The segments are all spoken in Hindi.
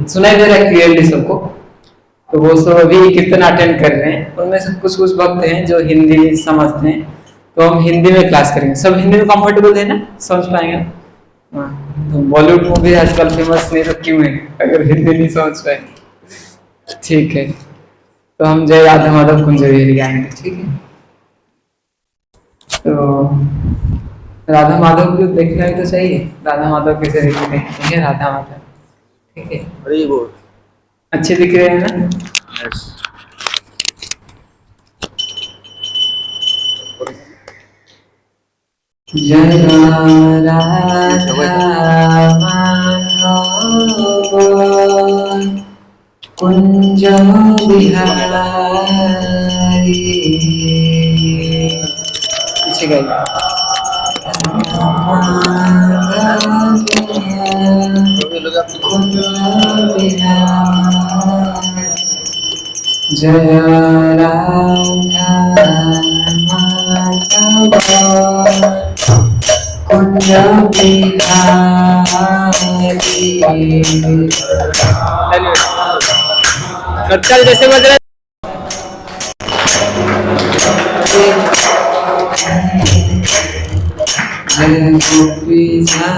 सुनाई दे रहा है क्लियरली सबको? तो वो सब अभी कीर्तन अटेंड कर रहे हैं, उनमें से कुछ कुछ भक्त हैं जो हिंदी समझते हैं, तो हम हिंदी में क्लास करेंगे। सब हिंदी में कंफर्टेबल है ना, समझ पाएंगे? हाँ, तो बॉलीवुड मूवी आजकल फेमस नहीं तो क्यों है अगर हिंदी नहीं समझ पाए? ठीक है, तो हम जय राधा माधव कुंज बिहारी गाएंगे, ठीक है? तो राधा माधव को देखना भी तो चाहिए, राधा माधव कैसे दिखते हैं, ठीक है? राधा माधव, ठीक है? हरी बोल। अच्छे दिख रहे हैं ना? यस। जय राधा माधव कुंज बिहारी। पीछे गए कुंज बिहारी। जय राधा माधव कुंज बिहारी। नक्कल जैसे बज रहा है। जय गोपी जना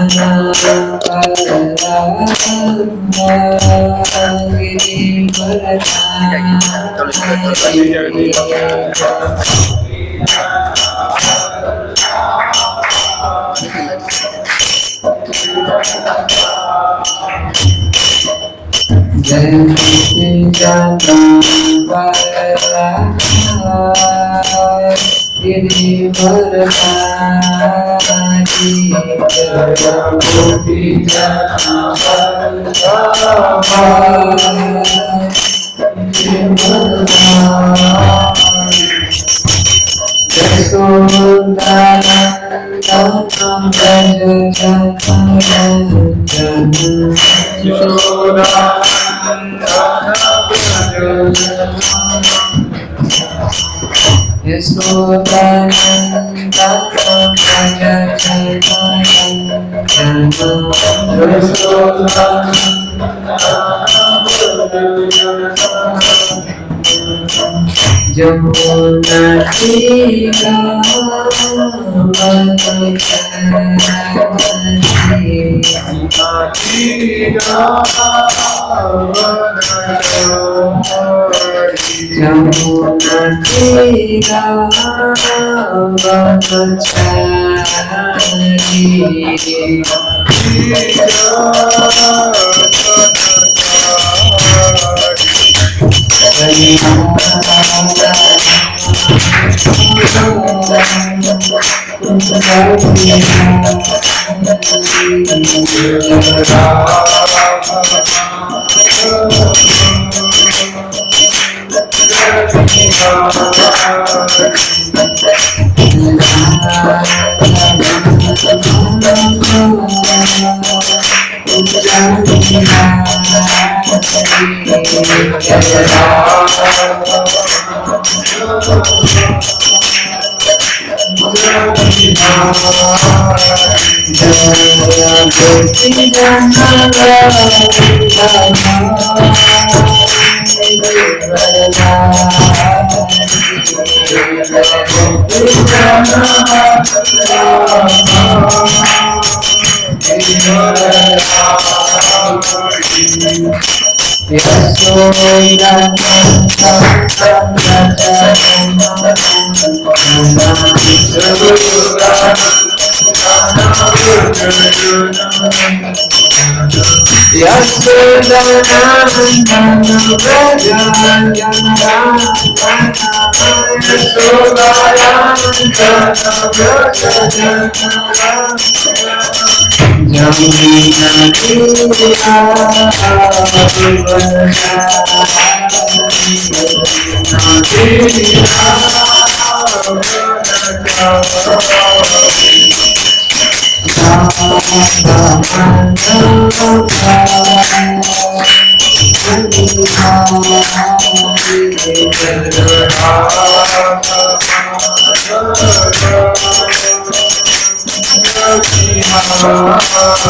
जय Krishna Krishna Hare Hare Hare Rama Hare Rama Rama Rama Hare Hare Hare Krishna Hare Krishna Krishna Krishna Krishna Hare Rama Hare Rama Hare Krishna Krishna Krishna Hare Hare Hare Rama Hare Rama Hare Rama Hare Krishna Krishna Krishna Hare Hare Hare Rama Hare Rama Rama Rama Hare Hare Hare Krishna Hare Krishna Krishna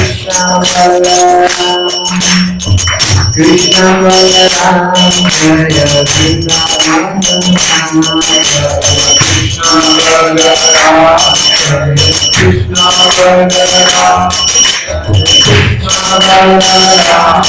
Krishna Hare Krishna Balram जय वृंदावन धाम, कृष्ण बलराम जय कृष्ण बलराम, कृष्ण बलराम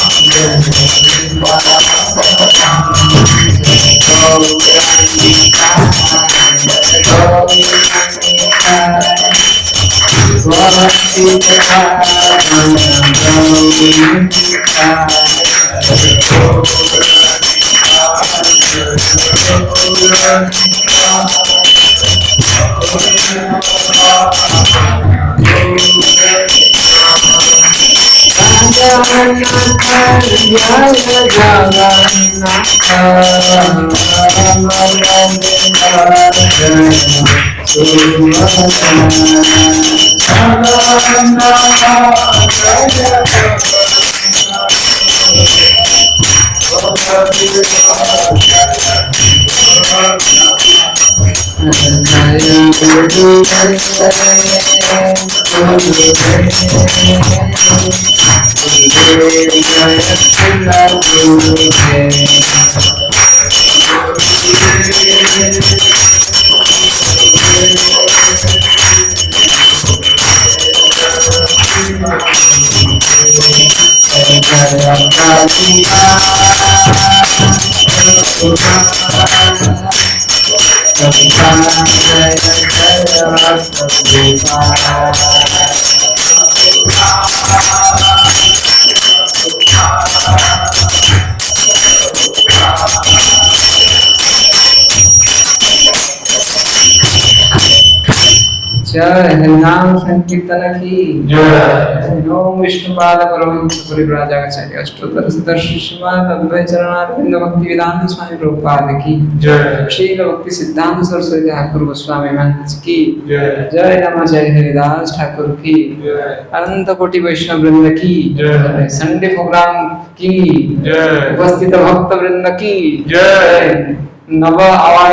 जय हरिनाम संकीर्तन की जय। ओम विष्णुपाद परमहंस परिव्राजकाचार्य अष्टोत्तर सदर्शी श्रीमद् अद्वैत चरणारविंद भक्ति वेदांत स्वामी प्रभुपाद की जय। श्रील भक्ति सिद्धांत सरस्वती ठाकुर गोस्वामी महाराज की जय। जय रामाचार्य हरिदास ठाकुर की जय। अनंत कोटि वैष्णव वृंद की जय। संडे प्रोग्राम की जय। उपस्थित भक्त वृंद की जय। नव आवाज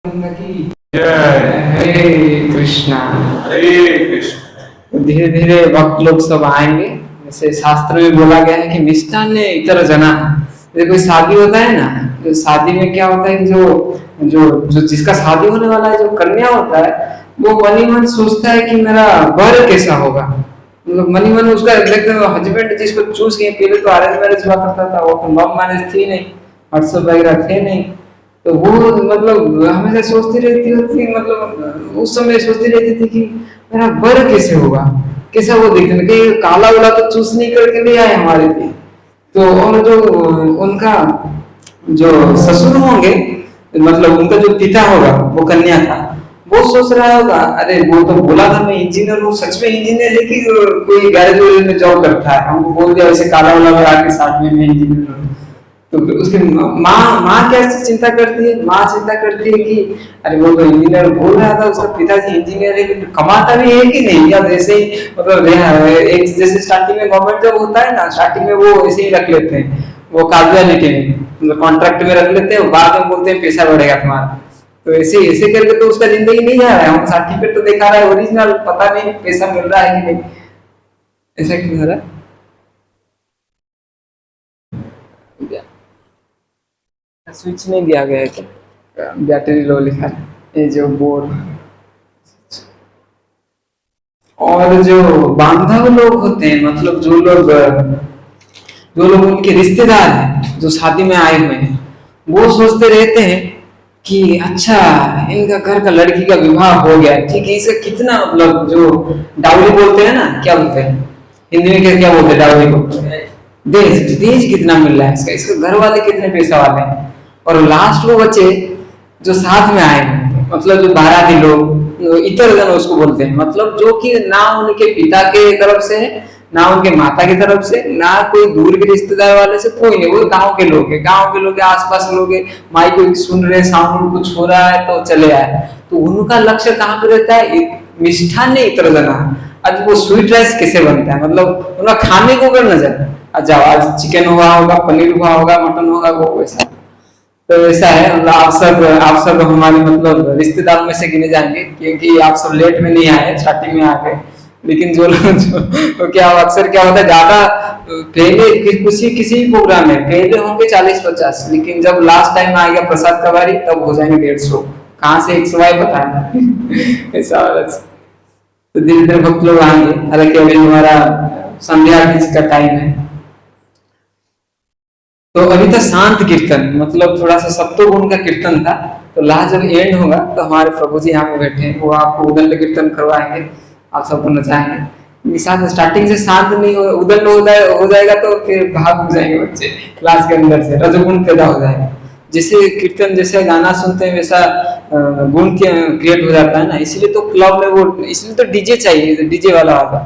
वृंद की हरे कृष्णा हरे कृष्णा। धीरे धीरे भक्त लोग सब आएंगे। जैसे शास्त्र में बोला गया है कि मिष्टान ने इतर जना। जैसे कोई शादी होता है ना, तो शादी में क्या होता है, जो जो जो जिसका शादी होने वाला है, जो कन्या होता है, वो मनी मन सोचता है कि मेरा वर कैसा होगा। मतलब मनी मन उसका हस्बैंड जिसको चूज किए, पहले तो अरेंज मैरिज हुआ करता था, वो तो लव मैरिज थी नहीं, व्हाट्सएप वगैरह थे नहीं, तो वो मतलब हमेशा सोचती रहती थी, मतलब उस समय सोचती रहती थी कि मेरा वर कैसे होगा, कैसा वो दिखने के काला वाला तो चूस नहीं करके ले आए हमारे लिए। तो और जो उनका जो ससुर होंगे, मतलब उनका जो पिता होगा, वो कन्या था, वो सोच रहा होगा अरे वो तो बोला था मैं इंजीनियर हूँ, सच में इंजीनियर है कि कोई गैरेज में जॉब करता है, हमको बोल दिया वैसे काला वाला में आके साथ में मैं इंजीनियर हूँ। तो उसकी माँ क्या चिंता करती है, माँ चिंता करती है कि अरे वो तो इंजीनियर बोल रहा था, उसका पिताजी इंजीनियर है, कमाता भी है कि नहीं, या वैसे ही मतलब एक जैसे स्टार्टिंग में गवर्नमेंट जॉब होता है ना, स्टार्टिंग में वो ऐसे ही रख लेते हैं, वो कैजुअलिटी में मतलब कॉन्ट्रैक्ट में रख लेते हैं, बाद में बोलते हैं पैसा बढ़ेगा तुम्हारा। तो ऐसे करके तो उसका जिंदगी नहीं जा रहा है, हम सर्टिफिकेट तो दिखा रहा है ओरिजिनल, पता नहीं पैसा मिल रहा है कि नहीं, ऐसा क्यों हो रहा है। स्विच नहीं दिया गया है क्या, बैटरी लो लिखा है, ये जो बोर्ड। और जो बांधव लोग होते हैं, मतलब जो लोग उनके रिश्तेदार हैं, जो शादी में आए हुए हैं, वो सोचते रहते हैं कि अच्छा इनका घर का लड़की का विवाह हो गया, ठीक है, इसका कितना मतलब जो डाउरी बोलते हैं ना, क्या बोलते हैं हिंदी में, क्या बोलते हैं डाउरी को, दहेज कितना मिल रहा है इसका, इसके घर वाले कितने पैसा वाले हैं। और लास्ट वो बच्चे जो साथ में आए हैं, मतलब जो बाराती लोग, इतर जन उसको बोलते हैं, मतलब जो कि ना उनके पिता के तरफ से है, ना उनके माता की तरफ से, ना कोई दूर के रिश्तेदार वाले से, कोई नहीं, वो गांव के लोग है, गांव के लोग आसपास लोग है, माई को सुन रहे, साउंड कुछ हो रहा है तो चले आए। तो उनका लक्ष्य कहाँ पे रहता है, मिष्ठान ने इतर जना। आज वो स्वीट राइस कैसे बनता है, मतलब उनका खाने को अगर नजर अच्छा आज चिकन हुआ होगा, पनीर हुआ होगा, मटन होगा, वो वैसा। तो ऐसा है, मतलब आप सब हमारे मतलब रिश्तेदारों में से गिने जाएंगे, क्योंकि आप सब लेट में नहीं आए, स्टार्टिंग में आ गए, लेकिन जो क्या अक्सर क्या होता है, ज्यादा पहले किसी किसी प्रोग्राम में पहले होंगे 40-50, लेकिन जब लास्ट टाइम आ गया प्रसाद का बारी तब हो जाएंगे 150। कहाँ से 100 आए पता है ऐसा वाला। तो धीरे धीरे भक्त लोग आएंगे, हालांकि अभी हमारा संध्या आरती का टाइम है। तो अभी तक शांत कीर्तन, मतलब थोड़ा सा सप्तगुण का कीर्तन था। तो लास्ट जब एंड होगा तो हमारे प्रभु जी यहाँ पे बैठे हैं, वो आपको उदंड कीर्तन करवाएंगे, आप सबको नचाएंगे। साथ स्टार्टिंग से शांत नहीं हो, उदंड हो जाएगा तो फिर भाग जाएंगे बच्चे क्लास के अंदर से, रजोगुण पैदा हो जाएगा। जैसे कीर्तन जैसे गाना सुनते हैं वैसा गुण क्रिएट हो जाता है ना। इसलिए तो क्लब में वो, इसलिए तो डीजे चाहिए, डीजे वाला आता।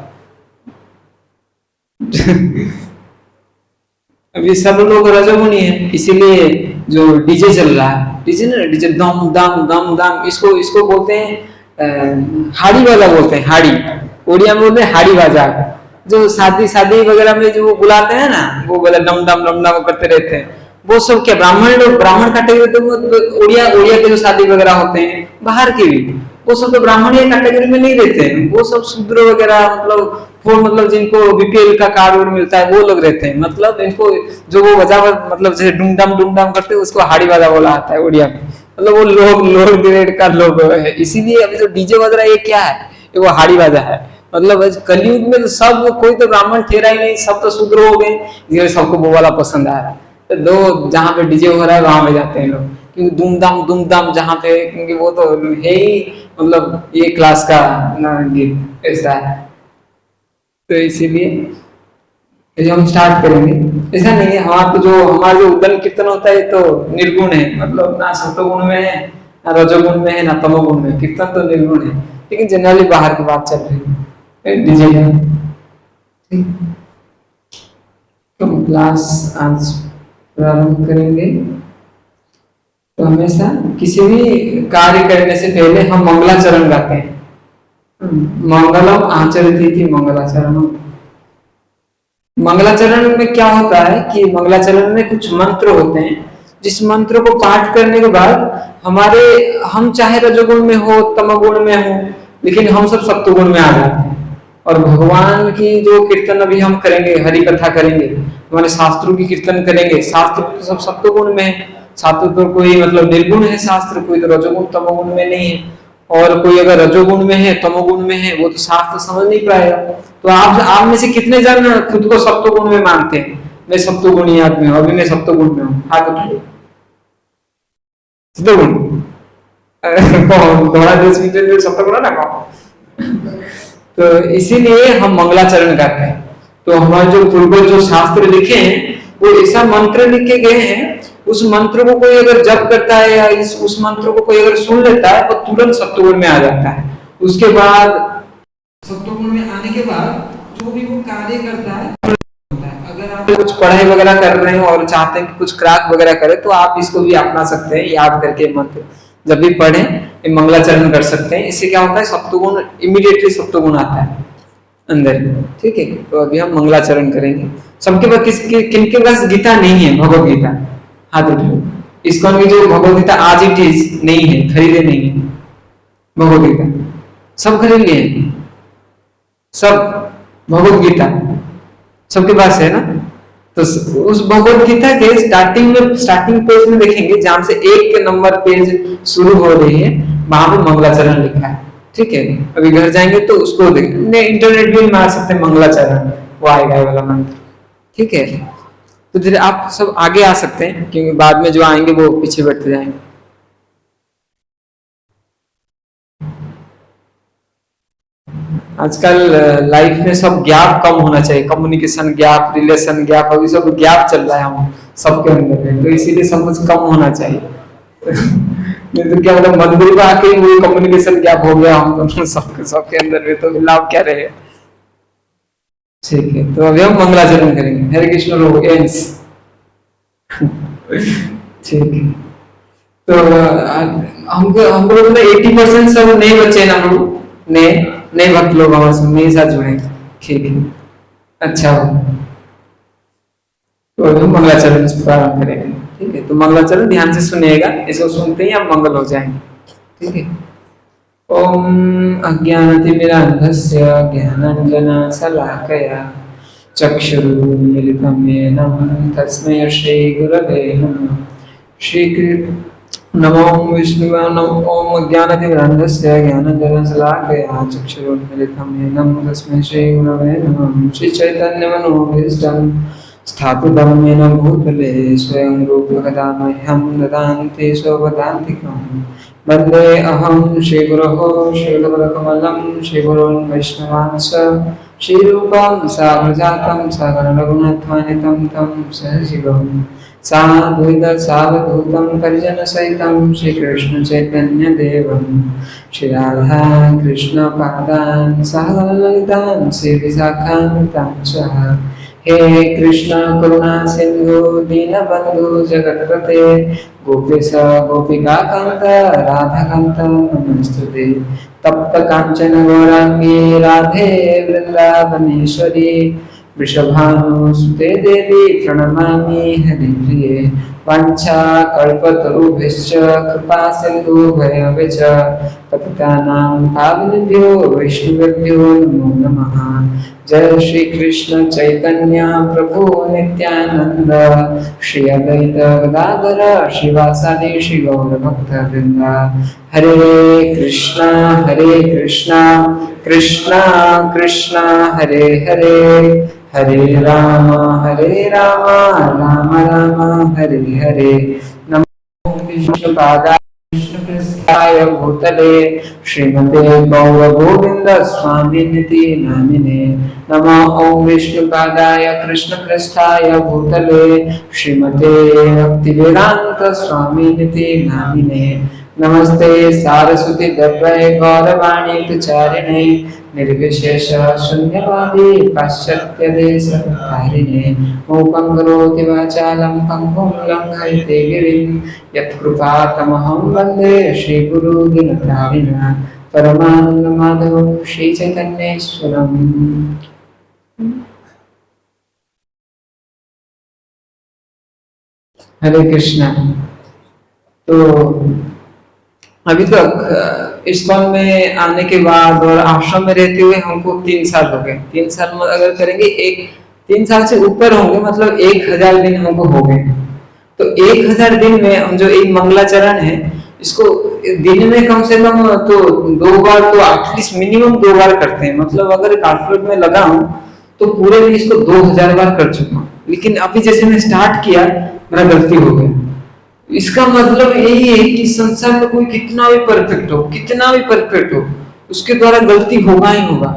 अभी सब लोग रजोगुणी है, इसीलिए जो डीजे चल रहा है, डीजे ना, डीजे दम दम दम दम, इसको बोलते हैं हाड़ी बाजा बोलते हैं। हाड़ी उड़िया में बोलते हैं हाड़ी बाजा। जो शादी वगैरह में जो बुलाते हैं ना, वो बोले डम डम डम डम करते रहते हैं। वो सब क्या ब्राह्मण लोग, ब्राह्मण कैटेगरी, तो उड़िया के जो शादी वगैरह होते हैं बाहर के भी, वो सब तो ब्राह्मण कैटेगरी में नहीं रहते हैं। वो सब शूद्र वगैरह, मतलब जिनको बीपीएल का कार्ड मिलता है वो लोग रहते हैं। मतलब इनको जो वो बजा, मतलब जैसे डुमडम करते हैं, उसको हाड़ी बाजा बोला आता है उड़िया में। मतलब वो लोग ग्रेड का लोग है। इसीलिए अभी जो डीजे वगैरह ये क्या है, ये वो हाड़ी बाजा है। मतलब कलयुग में तो सब, कोई तो ब्राह्मण ठहरा ही नहीं, सब तो शूद्र हो गए, सबको वो वाला पसंद आ रहा है। तो दो जहाँ पे डीजे हो रहा है वहां पे जाते हैं लोग, क्योंकि धूमधाम जहाँ पे, क्योंकि वो तो है ही, मतलब ये क्लास का गीत ऐसा है। तो इसीलिए हम स्टार्ट करेंगे। ऐसा नहीं है, हमारा जो उदंड कीर्तन होता है तो निर्गुण है, मतलब ना सत्वगुण में है, ना रजोगुण में है, ना तमोगुण में। कीर्तन तो निर्गुण है, लेकिन जनरली बाहर की बात चल रही है डीजे का। तो क्लास आज प्रारंभ करेंगे। तो हमेशा किसी भी कार्य करने से पहले हम मंगलाचरण गाते हैं। मंगलम आचरति मंगलाचरण। मंगलाचरण में क्या होता है कि मंगलाचरण में कुछ मंत्र होते हैं, जिस मंत्र को पाठ करने के बाद हम चाहे रजोगुण में हो, तमोगुण में हो, लेकिन हम सब सत्वगुण में आ जाते हैं। और भगवान की जो कीर्तन अभी हम करेंगे, हरि कथा करेंगे, हमारे शास्त्रों की कीर्तन करेंगे, शास्त्र तो सब सत्वगुण में है। शास्त्र तो कोई मतलब निर्गुण है शास्त्र, कोई तो रजोगुण तमोगुण में नहीं है। और कोई अगर रजोगुण में है, तमोगुण में है, वो तो शास्त्र समझ नहीं पाएगा। तो आप में से कितने जन खुद को सत्वगुण में मानते हैं? मैं सत्वगुणी आदमी हूँ, अभी मैं सत्वगुण में हूँ, हाथ उठाइए। सत्वगुण कौन? 2 सत्वगुण ना कौन? तो इसीलिए हम मंगलाचरण करते हैं। तो हमारे जो पूर्वज जो शास्त्र लिखे हैं, वो ऐसा मंत्र लिखे गए हैं, उस मंत्र को कोई अगर जप करता है या उस मंत्र को कोई अगर सुन लेता है, वो तुरंत सत्वगुण में आ जाता है। उसके बाद सत्वगुण में आने के बाद जो भी वो कार्य करता है, अगर आप कुछ पढ़ाई वगैरह कर रहे हो और चाहते हैं कि कुछ क्राक वगैरह करें, तो आप इसको भी अपना सकते हैं। याद करके मंत्र जब भी पढ़ें, मंगलाचरण कर सकते हैं। इससे क्या होता है, सत्वगुण इमीडिएटली सत्वगुण आता है अंदर। ठीक है, तो अभी हम मंगलाचरण करेंगे। सबके पास किनके पास गीता नहीं है? भगवत गीता हाथ उठाओ। इसको जो भगवत गीता आज इट इज नहीं है, खरीदे नहीं है भगवत गीता, सब खरीद लिए, सब भगवत गीता सबके पास है ना। तो उस भगवत गीता के स्टार्टिंग पेज में देखेंगे, जहां से 1 नंबर पेज शुरू हो रही है, वहां पे मंगलाचरण लिखा है। ठीक है, अभी घर जाएंगे तो उसको देखेंगे, इंटरनेट भी मार सकते हैं मंगलाचरण, वो आएगा वाला मंत्र। ठीक है, तो धीरे आप सब आगे आ सकते हैं, क्योंकि बाद में जो आएंगे वो पीछे बैठते जाएंगे। आजकल लाइफ में सब गैप कम होना चाहिए, कम्युनिकेशन गैप, रिलेशन गैप, अभी सब गैप चल रहा है हम सबके अंदर में, तो इसीलिए सब कुछ कम होना चाहिए। नहीं तो क्या मतलब मंदिर में आके वो कम्युनिकेशन गैप हो गया हम दोनों सबके अंदर में, तो लाभ क्या रहे। ठीक है, तो अभी हम मंगलाचरण करेंगे। हरे कृष्ण लोग एंस। ठीक है, तो हमको 80% सब नए बच्चे ना, हम नए भक्त लोग हमारे से मेरे साथ जुड़े। ठीक है, अच्छा हो। तो हम मंगलाचरण प्रारंभ करेंगे। ठीक है, तो मंगलाचरण ध्यान से सुनिएगा, इसको सुनते ही आप मंगल हो जाएंगे। ठीक है। ओम अज्ञानतिमिरान्धस्य ज्ञानाञ्जनशलाकया चक्षुरुन्मिलितं येन तस्मै श्रीगुरवे नमः। नमो विष्णुवाय नमो ओम अज्ञानतिमिरान्धस्य ज्ञानाञ्जनशलाकया चक्षुरुन्मिलितं येन तस्मै श्रीगुरवे नमः। श्रीचैतन्यमनोभीष्टं स्थापितं येन भूतले स्वयं रूपकदा मह्यं ददान्ति स्वपदान्तिकम्। वन्दे अहं श्रीगुरोः श्रीगुरुकमलं श्रीगुरून् वैष्णवांश्च श्रीरूपं साग्रजातं सागररघुनाथान्वितं तं सहजीवं साद्वैतसावधूतं परिजनसहितं श्रीकृष्णचैतन्यदेवं श्रीराधा कृष्णपादान् सहललितान् श्रीविशाखान्वितांश्च। हे कृष्ण करुणा सिंधु दीनबंधु जगत्पते गोपेश गोपिका कांत राधा कांत नमस्तुते। तप्त कांचन गौरांगी राधे वृंदावनेश्वरी वृषभानुसुते देवी प्रणमामि हरिप्रिये। वाञ्छा कल्पतरुभ्यश्च कृपा सिन्धुभ्यश्च पतितानां पावनेभ्यो वैष्णवेभ्यो नमो नमः। जय श्री कृष्ण चैतन्य प्रभु नित्यानंद श्री अद्वैत गदाधर श्रीवासादि श्री गौर भक्त वृंद। हरे कृष्णा कृष्णा कृष्णा हरे हरे हरे राम राम राम हरे हरे। नमो विष्णुपादाय कृष्णप्रेष्ठाय भूतले श्रीमते गौर गोविंद स्वामिनिति नामिने। नमो ओम विष्णुपादाय कृष्णप्रेष्ठाय भूतले श्रीमते भक्तिवेदांत स्वामिनिति नामिने। नमस्ते सारस्वती देव्यै गौरवाणी प्रचारिणे निर्विशेष शून्यवादी पाश्चात्य देशतारिणे। मूकं करोति वाचालं पङ्गुं लङ्घयते गिरिं यत्कृपातमहं वन्दे श्रीगुरुदिनतारिणः। परमानन्दमाधवं श्रीचैतन्येश्वरम्। हरे कृष्णा। तो अभी तक इस्कॉन में आने के बाद और आश्रम में रहते हुए हमको 3 साल हो गए। 3 साल में अगर करेंगे 3 साल से ऊपर होंगे, मतलब 1000 दिन हमको हो गए। तो 1000 दिन में हम जो एक मंगलाचरण है इसको दिन में कम से कम तो 2 बार तो एटलीस्ट मिनिमम 2 बार करते हैं। मतलब अगर कैलकुलेट में लगाऊं तो पूरे में इसको 2000 बार कर चुका हूं। लेकिन अभी जैसे मैं स्टार्ट किया मेरा गलती हो गया। इसका मतलब यही है कि संसार में कोई कितना भी परफेक्ट हो उसके द्वारा गलती होगा ही होगा।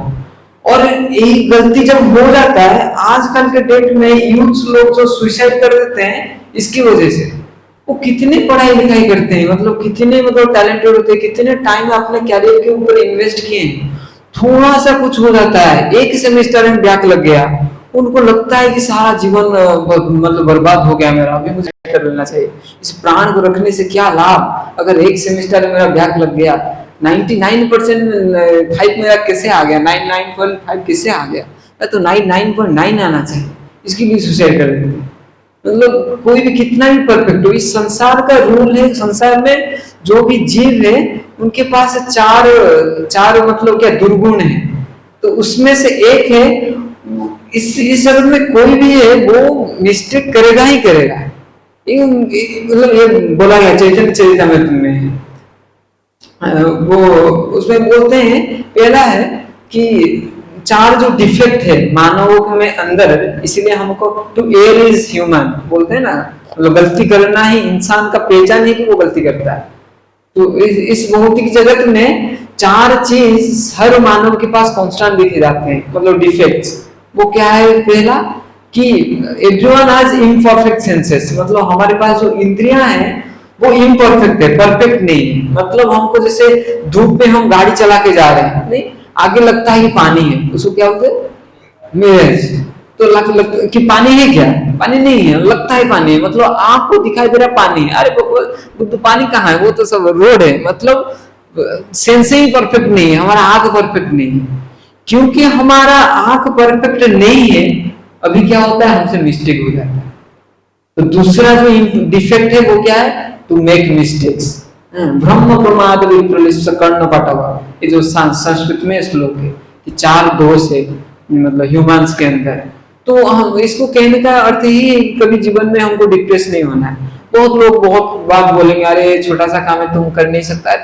और यही गलती जब हो जाता है, आजकल के डेट में यूथ लोग जो सुसाइड कर देते हैं इसकी वजह से। वो कितने पढ़ाई लिखाई करते हैं, मतलब कितने टैलेंटेड होते हैं, कितने टाइम अपने कैरियर के ऊपर इन्वेस्ट किए हैं, थोड़ा सा कुछ हो जाता है, एक सेमेस्टर में बैक लग गया, उनको लगता है कि सारा जीवन मतलब बर्बाद हो गया मेरा, अभी मुझे कर लेना चाहिए। इस प्राण को रखने से क्या लाभ, अगर एक सेमेस्टर में मेरा बैक लग गया, 99% मेरा कैसे आ गया, 99.5 कैसे आ गया, तो 99.9 आना चाहिए, इसकी भी सुसाइड कर देते हैं। मतलब कोई भी कितना भी परफेक्ट हो, इस संसार का रूल है, संसार में जो भी जीव है उनके पास चार मतलब क्या दुर्गुण है, तो उसमें से एक है इस जगत में कोई भी है वो मिस्टेक करेगा ही करेगा। मतलब ये बोला गया चैतन्य चरितामृत में, वो उसमें बोलते हैं पहला है कि 4 जो डिफेक्ट है मानवों में अंदर, इसीलिए हमको टू एयर इज ह्यूमन बोलते हैं ना, मतलब गलती करना ही इंसान का पहचान है कि वो गलती करता है। तो इस भौतिक जगत में 4 चीज हर मानव के पास कांस्टेंट दिखे जाते हैं, मतलब डिफेक्ट्स। वो क्या है, पहला कि एवरीवन हैज इम्परफेक्ट सेंसेस, मतलब हमारे पास जो इंद्रियां हैं वो इम्परफेक्ट है, परफेक्ट नहीं है। मतलब हमको जैसे धूप में हम गाड़ी चला के जा रहे हैं, नहीं आगे लगता है कि पानी है, उसको क्या बोलते हैं, मिरर्स। तो लगता कि पानी है, क्या पानी नहीं है, लगता है पानी है, मतलब आंख को दिखाई दे रहा पानी है, अरे तो पानी कहाँ है, वो तो सब रोड है। मतलब सेंस ही परफेक्ट नहीं है, हमारा आंख परफेक्ट नहीं है। क्योंकि हमारा आंख परफेक्ट नहीं है, अभी क्या होता है, हमसे मिस्टेक हो जाता है। तो दूसरा जो डिफेक्ट है वो क्या है, टू मेक मिस्टेक्स, ब्रह्म प्रमाद विप्रलिप्त कर्ण पटवा, ये जो संस्कृत में श्लोक है कि 4 दोष है मतलब ह्यूमंस के अंदर। तो हम इसको कहने का अर्थ ही कभी जीवन में हमको डिप्रेस नहीं होना है। बहुत लोग बहुत बात बोलेंगे, अरे छोटा सा काम है तुम कर नहीं सकता,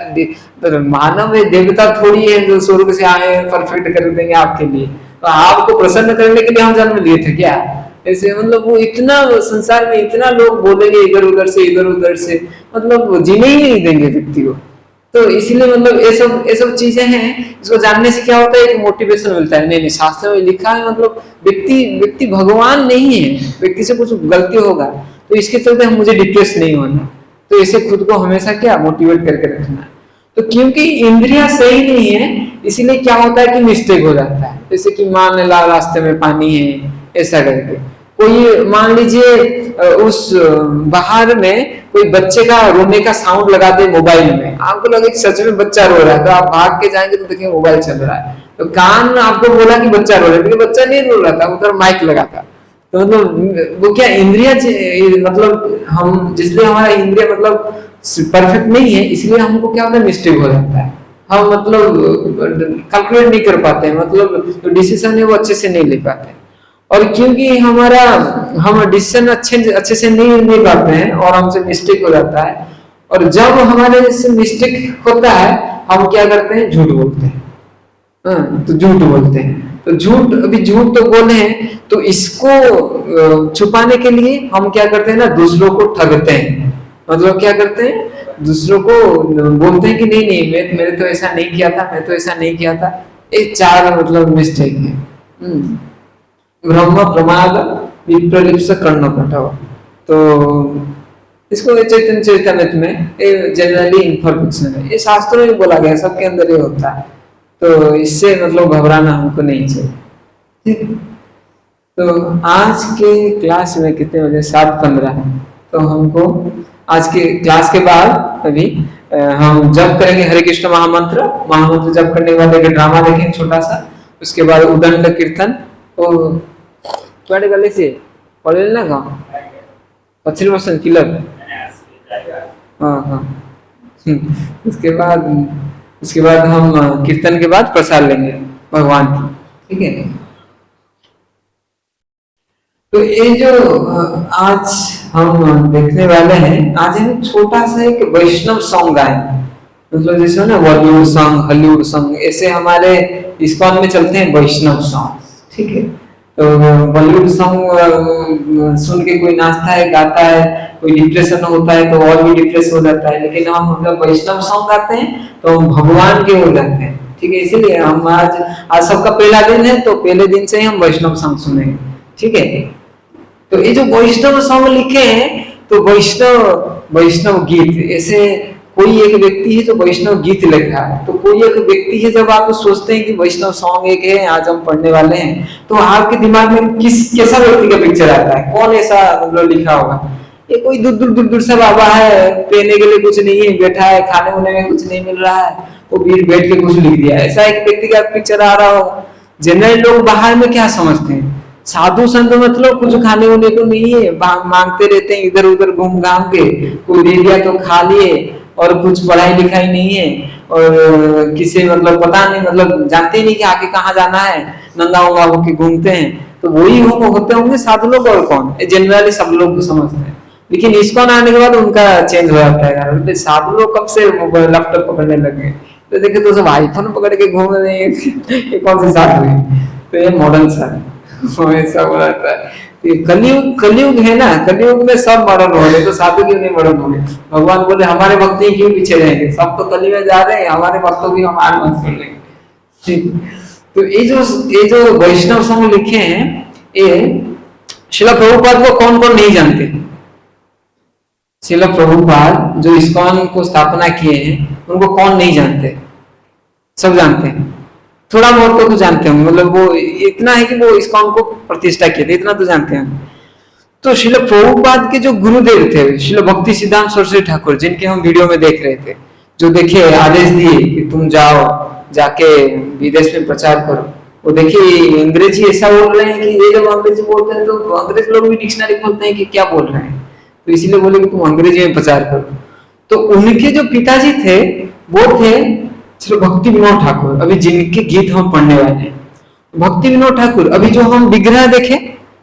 तो मानव है, देवता थोड़ी है जो स्वर्ग से आए परफेक्ट कर देंगे आपके लिए। तो आपको प्रसन्न करने के लिए हम जन्म लिए थे क्या? ऐसे मतलब वो इतना संसार में इतना लोग बोलेंगे इधर उधर से मतलब जीने ही नहीं देंगे व्यक्ति को। तो इसीलिए मतलब ये सब चीजें हैं, इसको जानने से क्या होता है, एक मोटिवेशन मिलता है। नहीं शास्त्र में लिखा है मतलब व्यक्ति भगवान नहीं है, व्यक्ति से कुछ गलती होगा तो इसके चलते हम मुझे डिप्रेस नहीं होना, तो इसे खुद को हमेशा क्या मोटिवेट करके रखना है। तो क्योंकि इंद्रियां सही नहीं है इसीलिए क्या होता है कि मिस्टेक हो जाता है। जैसे कि मान ला रास्ते में पानी है ऐसा करके, कोई मान लीजिए उस बाहर में कोई बच्चे का रोने का साउंड लगा दे मोबाइल में, आपको लगे कि सच में बच्चा रो रहा है, तो आप भाग के जाएंगे तो देखिए मोबाइल चल रहा है, तो कान आपको बोला कि बच्चा रो रहा है, लेकिन बच्चा नहीं रो रहा था, उधर माइक लगा था। तो मतलब वो क्या इंद्रिया मतलब हम जिसलिए हमारा इंद्रिया मतलब परफेक्ट नहीं है इसलिए हमको क्या होता है मिस्टेक हो जाता है, हम मतलब कैलकुलेट नहीं कर पाते हैं, मतलब जो डिसीजन है वो अच्छे से नहीं ले पाते। और क्योंकि हम डिसीजन अच्छे से नहीं ले पाते हैं और हमसे मिस्टेक हो जाता है, और जब हमारे से मिस्टेक होता है हम क्या करते हैं, झूठ बोलते हैं। तो झूठ बोलते हैं, तो झूठ तो बोले हैं, तो इसको छुपाने के लिए हम क्या करते हैं ना, दूसरों को ठगते हैं। मतलब क्या करते हैं, दूसरों को बोलते हैं कि नहीं मेरे तो ऐसा नहीं किया था, मैं तो ऐसा नहीं किया था। ये 4 मतलब मिस्टेक है। ब्रह्म प्रमाद विप्रलिप्त कर्ण पटवा। तो इसको चैतन्य चरितमृत में जनरली इंफॉर्मेशन है, ये शास्त्रों में बोला गया, सबके अंदर ये होता है, तो इससे मतलब घबराना हमको नहीं चाहिए। ठीक, तो आज के क्लास में कितने बजे, 7:15, तो हमको आज के क्लास के बाद अभी हम जप करेंगे हरे कृष्ण महामंत्र जप करने के बाद एक ड्रामा देखेंगे छोटा सा, उसके बाद उदंड कीर्तन। तो थोड़े गले से पढ़े ना गाँव 25% किलर। हाँ उसके बाद हम कीर्तन के बाद प्रसाद लेंगे भगवान की, ठीक है। तो ये जो आज हम देखने वाले हैं, आज हम छोटा सा एक वैष्णव सॉन्ग गाए, मतलब जैसे ना बॉलीवुड सॉन्ग, हॉलीवुड सॉन्ग, ऐसे हमारे इस्कॉन में चलते हैं वैष्णव सॉन्ग, ठीक है। तो बॉलीवुड सॉन्ग सुन के कोई नाचता है, गाता है, कोई डिप्रेशन होता है तो और भी डिप्रेस हो जाता है, लेकिन हम मतलब वैष्णव सॉन्ग गाते हैं तो हम भगवान के हो जाते हैं, ठीक है। इसीलिए हम आज सबका पहला दिन है, तो पहले दिन से ही हम वैष्णव सॉन्ग सुनेंगे, ठीक है। तो ये जो वैष्णव सॉन्ग लिखे हैं, तो वैष्णव गीत, ऐसे कोई एक व्यक्ति है जो वैष्णव गीत लिखा है, तो कोई एक व्यक्ति है, जब आप सोचते हैं कि वैष्णव सॉन्ग एक है आज हम पढ़ने वाले हैं, तो आपके दिमाग में कैसा व्यक्ति का पिक्चर आता है, कौन ऐसा मतलब लिखा होगा? ये कोई दूर से बाबा है, पहने के लिए कुछ नहीं है, बैठा है, खाने होने में कुछ नहीं मिल रहा है, वो बैठ के कुछ लिख दिया, ऐसा एक व्यक्ति का पिक्चर आ रहा होगा। जनरल लोग बाहर में क्या समझते हैं, साधु संत मतलब कुछ खाने होने को नहीं है, मांगते रहते हैं इधर उधर घूम घाम के, कोई दे दिया तो खा लिए, और कुछ पढ़ाई लिखाई नहीं है, और किसी मतलब पता नहीं, मतलब जानते ही नहीं कि आगे कहाँ जाना है, नंगा उंगा होके घूमते हैं, तो वही होते होंगे साधु लोग, और कौन, जनरली सब लोग समझते हैं। लेकिन इस्कॉन आने के बाद उनका चेंज हो जाता है, साधु लोग कब से लैपटॉप पकड़ने लगे, तो देखे तो सब आईफोन पकड़ के घूम रहे हैं, ये कौन से साधु है? तो ये मॉडर्न साधु ऐसा हो जाता है। कलयुग है ना, कलयुग में सब मॉडर्न हो गए, तो साधु क्यों नहीं मॉडर्न हो गए? भगवान बोले हमारे भक्त ही क्यों पीछे रहेंगे, सब तो कलयुग में जा रहे हैं, हमारे भक्तों की हम आत्महत्या कर लेंगे, ठीक। तो ये जो वैष्णव सॉन्ग लिखे हैं, ये श्रील प्रभुपाद को कौन कौन नहीं जानते? श्रील प्रभुपाद जो इस्कॉन को स्थापना किए हैं, उनको कौन नहीं जानते? सब जानते हैं, थोड़ा बहुत तो जानते होंगे, मतलब वो इतना है कि वो इस्कॉन को प्रतिष्ठा किए थे, इतना तो जानते हैं। तो श्रील प्रभुपाद के जो गुरुदेव थे, श्रील भक्ति सिद्धांत सरस्वती ठाकुर, जिनके हम वीडियो में देख रहे थे, जो देखिए आदेश दिए कि तुम जाओ, जाके विदेश में प्रचार करो, वो देखिए अंग्रेजी ऐसा बोल रहे हैं कि ये जब अंग्रेजी बोलते हैं तो अंग्रेज लोग भी डिक्शनरी खोलते हैं कि क्या बोल रहे हैं, तो इसीलिए बोले कि तुम अंग्रेजी में प्रचार करो। तो उनके जो पिताजी थे वो थे श्री भक्ति विनोद ठाकुर, अभी जिनके गीत हम पढ़ने वाले हैं। भक्ति विनोद ठाकुर, अभी जो हम विग्रह देखे,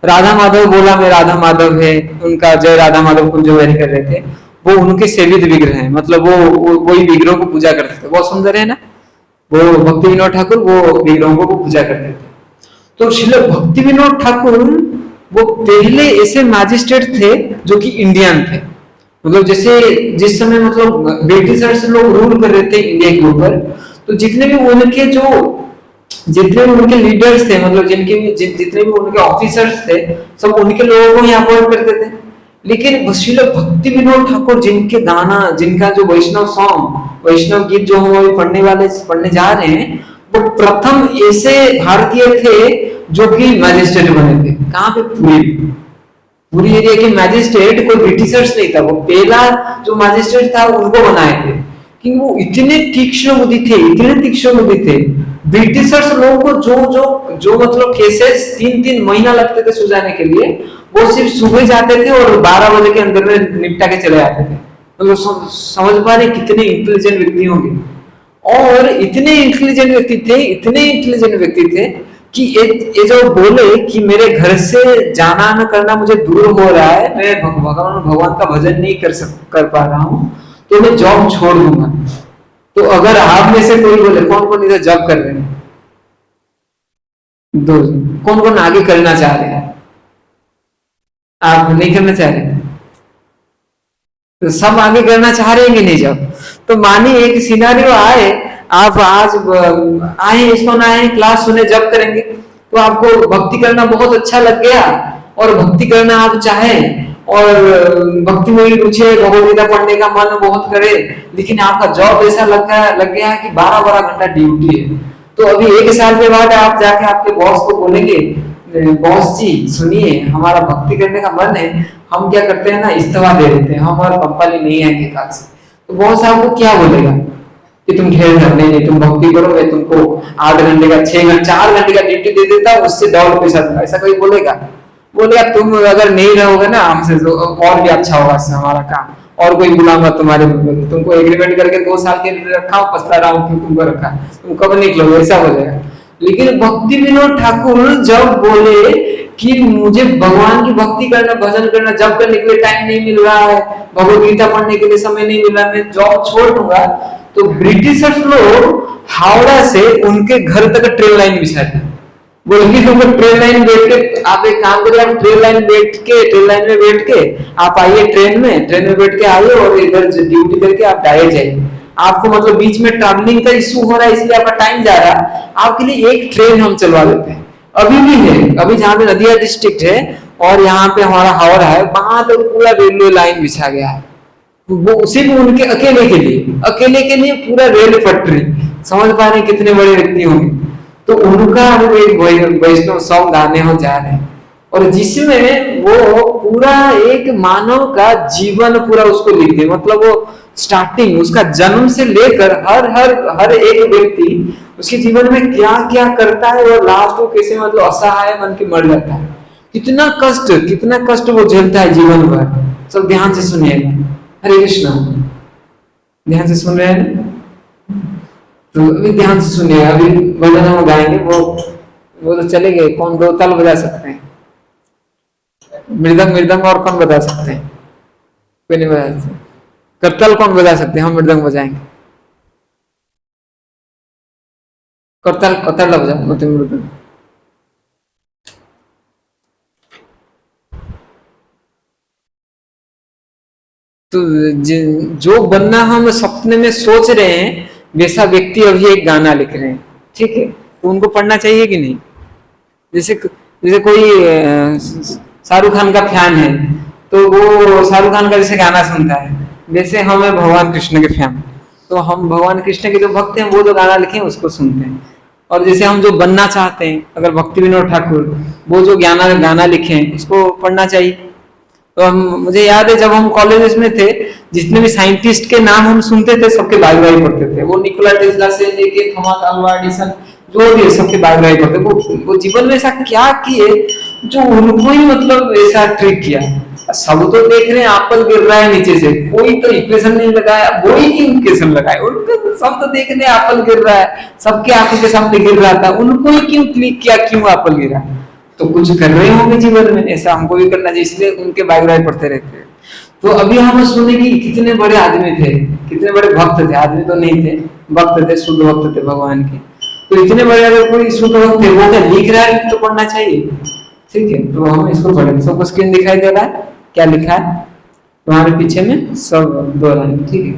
राधा माधव बोला में राधा माधव है, उनका जय राधा माधव कुंज बिहारी कर रहे थे, वो उनके सेवित विग्रह है, मतलब वो वही विग्रहों को पूजा करते थे। बहुत सुंदर है ना, वो भक्ति विनोद ठाकुर वो विग्रहों को पूजा करते थे। तो श्रील भक्ति विनोद ठाकुर वो पहले ऐसे मैजिस्ट्रेट थे जो कि इंडियन थे, मतलब जैसे जिस समय मतलब ब्रिटिशर्स लोग रूल कर रहे थे इंडिया के ऊपर, तो जितने भी उनके लीडर्स थे, मतलब जितने भी उनके ऑफिसर्स थे, सब उनके लोगों को ही अपॉइंट करते थे। लेकिन श्रील भक्ति विनोद ठाकुर जिनके गाना, जिनका जो वैष्णव सॉन्ग, वैष्णव गीत जो हम अभी पढ़ने जा रहे हैं, वो प्रथम ऐसे भारतीय थे जो कि मैजिस्ट्रेट बने थे। कहाँ पे? पूरी एरिया के मैजिस्ट्रेट कोई ब्रिटिशर्स नहीं था, वो पहला जो मैजिस्ट्रेट था उनको बनाए थे। कि वो इतने तीक्ष्ण बुद्धि थे, ब्रिटिशर्स लोगों को जो मतलब केसेस 3-3 महीना लगते थे सुलझाने के लिए, वो सिर्फ सुबह जाते थे और 12 बजे के अंदर में निपटा के चले आते थे। मतलब समझ पा रहे कितने इंटेलिजेंट व्यक्ति होंगे। और इतने इंटेलिजेंट व्यक्ति थे कि ये जो बोले कि मेरे घर से जाना आना करना मुझे दूर हो रहा है, मैं भगवान का भजन नहीं कर पा रहा हूँ, तो मैं जॉब छोड़ दूंगा। तो अगर आप में से कोई बोले, कौन इधर जॉब कर रहे हैं? दो। कौन आगे करना चाह रहे हैं? आप नहीं करना चाह रहे? तो सब आगे करना चाह रहे हैं कि नहीं? जब तो मानिए एक सिनारियो आए, आप आज आए, इसको ना आए, क्लास सुने, जब करेंगे तो आपको भक्ति करना बहुत अच्छा लग गया और भक्ति करना आप चाहे और भक्ति में ही रुचि, भगवद गीता पढ़ने का मन बहुत करे, लेकिन आपका जॉब ऐसा लग गया है कि 12-12 घंटा ड्यूटी है। तो अभी 1 साल के बाद आप जाके आपके बॉस को बोलेंगे, बॉस जी सुनिए, हमारा भक्ति करने का मन है, हम क्या करते हैं ना, इस्तीफा दे देते हैं, हमारा कंपनी नहीं है के काज से। तो बॉस आपको क्या बोलेगा कि तुम ठहर कर, नहीं तुम भक्ति करो, मैं तुमको 8 घंटे का 4 घंटे का ड्यूटी दे देता हूँ, उससे डबल पैसा दूंगा, ऐसा कोई बोलेगा? तुम अगर नहीं रहोगे ना हमसे तो और भी अच्छा होगा हमारा काम, और कोई बुलाऊंगा तुम्हारे, तुमको एग्रीमेंट करके 2 साल के लिए रखा हूँ, पछता रहा हूँ तुमको रखा, तुम कब निकलोगे, ऐसा हो जाएगा। लेकिन भक्ति विनोद ठाकुर जब बोले कि मुझे भगवान की भक्ति करना, भजन करना, जब करने के लिए टाइम नहीं मिल रहा है, भगवद गीता पढ़ने के लिए समय नहीं मिल रहा, मैं जॉब छोड़ दूंगा, तो ब्रिटिशर्स लोग हावड़ा से उनके घर तक ट्रेन लाइन बिछा दी। बोले तुमको ट्रेन लाइन बैठ के, आप एक काम करिए, आप ट्रेन लाइन में बैठ के आप आइए, ट्रेन में बैठ के आइए और इधर ड्यूटी करके आप डायरेक्ट जाइए। आपको मतलब बीच में ट्रैवलिंग का इशू हो रहा है, इसलिए आपका टाइम जा रहा है, आपके लिए एक ट्रेन हम चलवा देते हैं। अभी भी है, अभी जहाँ पे नदिया डिस्ट्रिक्ट है और यहाँ पे हमारा हावड़ा है, वहां तो पूरा रेलवे लाइन बिछा गया है, वो सिर्फ उनके अकेले के लिए पूरा रेल पटरी। समझ पा रहे कितने बड़े व्यक्ति होंगे। तो उनका हम एक वैष्णव सॉन्ग गाने हो जा रहे हैं, और जिसमें वो पूरा एक मानव का जीवन पूरा उसको लिख दे, मतलब वो स्टार्टिंग उसका जन्म से लेकर हर एक व्यक्ति उसके जीवन में क्या क्या करता है और लास्ट को कैसे मतलब असहाय बन के मर जाता है, कितना कष्ट वो झेलता है जीवन भर। सब ध्यान से सुनिएगा। हरे कृष्णा, ध्यान से सुन रहे हैं? तो अभी ध्यान से सुनिएगा, अभी भजन हम गाएंगे, वो तो चले गए। कौन दो ताल बजा सकते हैं? मृदंग और कौन बजा सकते हैं? कोई नहीं बजा सकते। करताल कौन बजा सकते हैं? हम मृदंग बजाएंगे। करताल बजाओ, मृदंग। तो जो बनना हम सपने में सोच रहे हैं, वैसा व्यक्ति अभी एक गाना लिख रहे हैं, ठीक है? तो उनको पढ़ना चाहिए कि नहीं? जैसे कोई शाहरुख खान का फैन है, तो वो शाहरुख खान का जैसे गाना सुनता है, वैसे हम है भगवान कृष्ण के फैन, तो हम भगवान कृष्ण के जो भक्त हैं वो जो गाना लिखे हैं उसको सुनते हैं। और जैसे हम जो बनना चाहते हैं, अगर भक्ति विनोद ठाकुर वो जो गाना लिखे हैं उसको पढ़ना चाहिए। तो मुझे याद है जब हम कॉलेज में थे, जितने भी साइंटिस्ट के नाम हम सुनते थे सबके बायोग्राफी पढ़ते थे। वो निकोला टेस्ला से लेके थॉमस अल्वा एडिसन, जो भी सबके बायोग्राफी पढ़ते वो जीवन में ऐसा क्या किए जो उनको ही मतलब ऐसा ट्रिक किया। सब तो देख रहे हैं एप्पल गिर रहा है नीचे से, कोई तो इक्वेशन नहीं लगाया, वही की इक्वेशन लगाए। उनको सब तो देख रहे हैं एप्पल गिर रहा है, सबके आंखों के सामने गिर रहा था, उनको ही क्यों क्लिक किया क्यों एप्पल गिरा। तो कुछ कर रहे होंगे जीवन में, ऐसा हमको भी करना चाहिए, इसलिए उनके बायोग्राफी पढ़ते रहते हैं। तो अभी हम सुने कि कितने बड़े आदमी थे, कितने बड़े भक्त थे, आदमी तो नहीं थे, भक्त थे, शुद्ध भक्त थे भगवान के। तो इतने बड़े अगर कोई शुद्ध भक्त थे, वो क्या लिख रहा है तो पढ़ना चाहिए। ठीक है, तो हम इसको पढ़ेंगे। सबको स्क्रीन दिखाई दे रहा है, क्या लिखा है तुम्हारे पीछे में, सब 2 लाइन। ठीक है,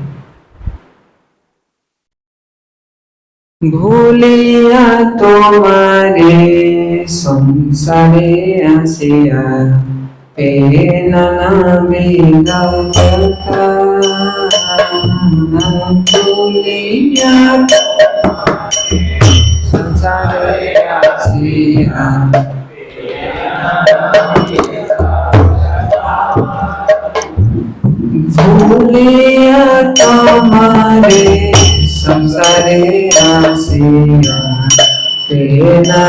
भूलिया तुम्हारे संसारे आसिया पेना विगता, भूलिया संसारे आसिया भूलिया तुम्हारे संसारे आसिया तेना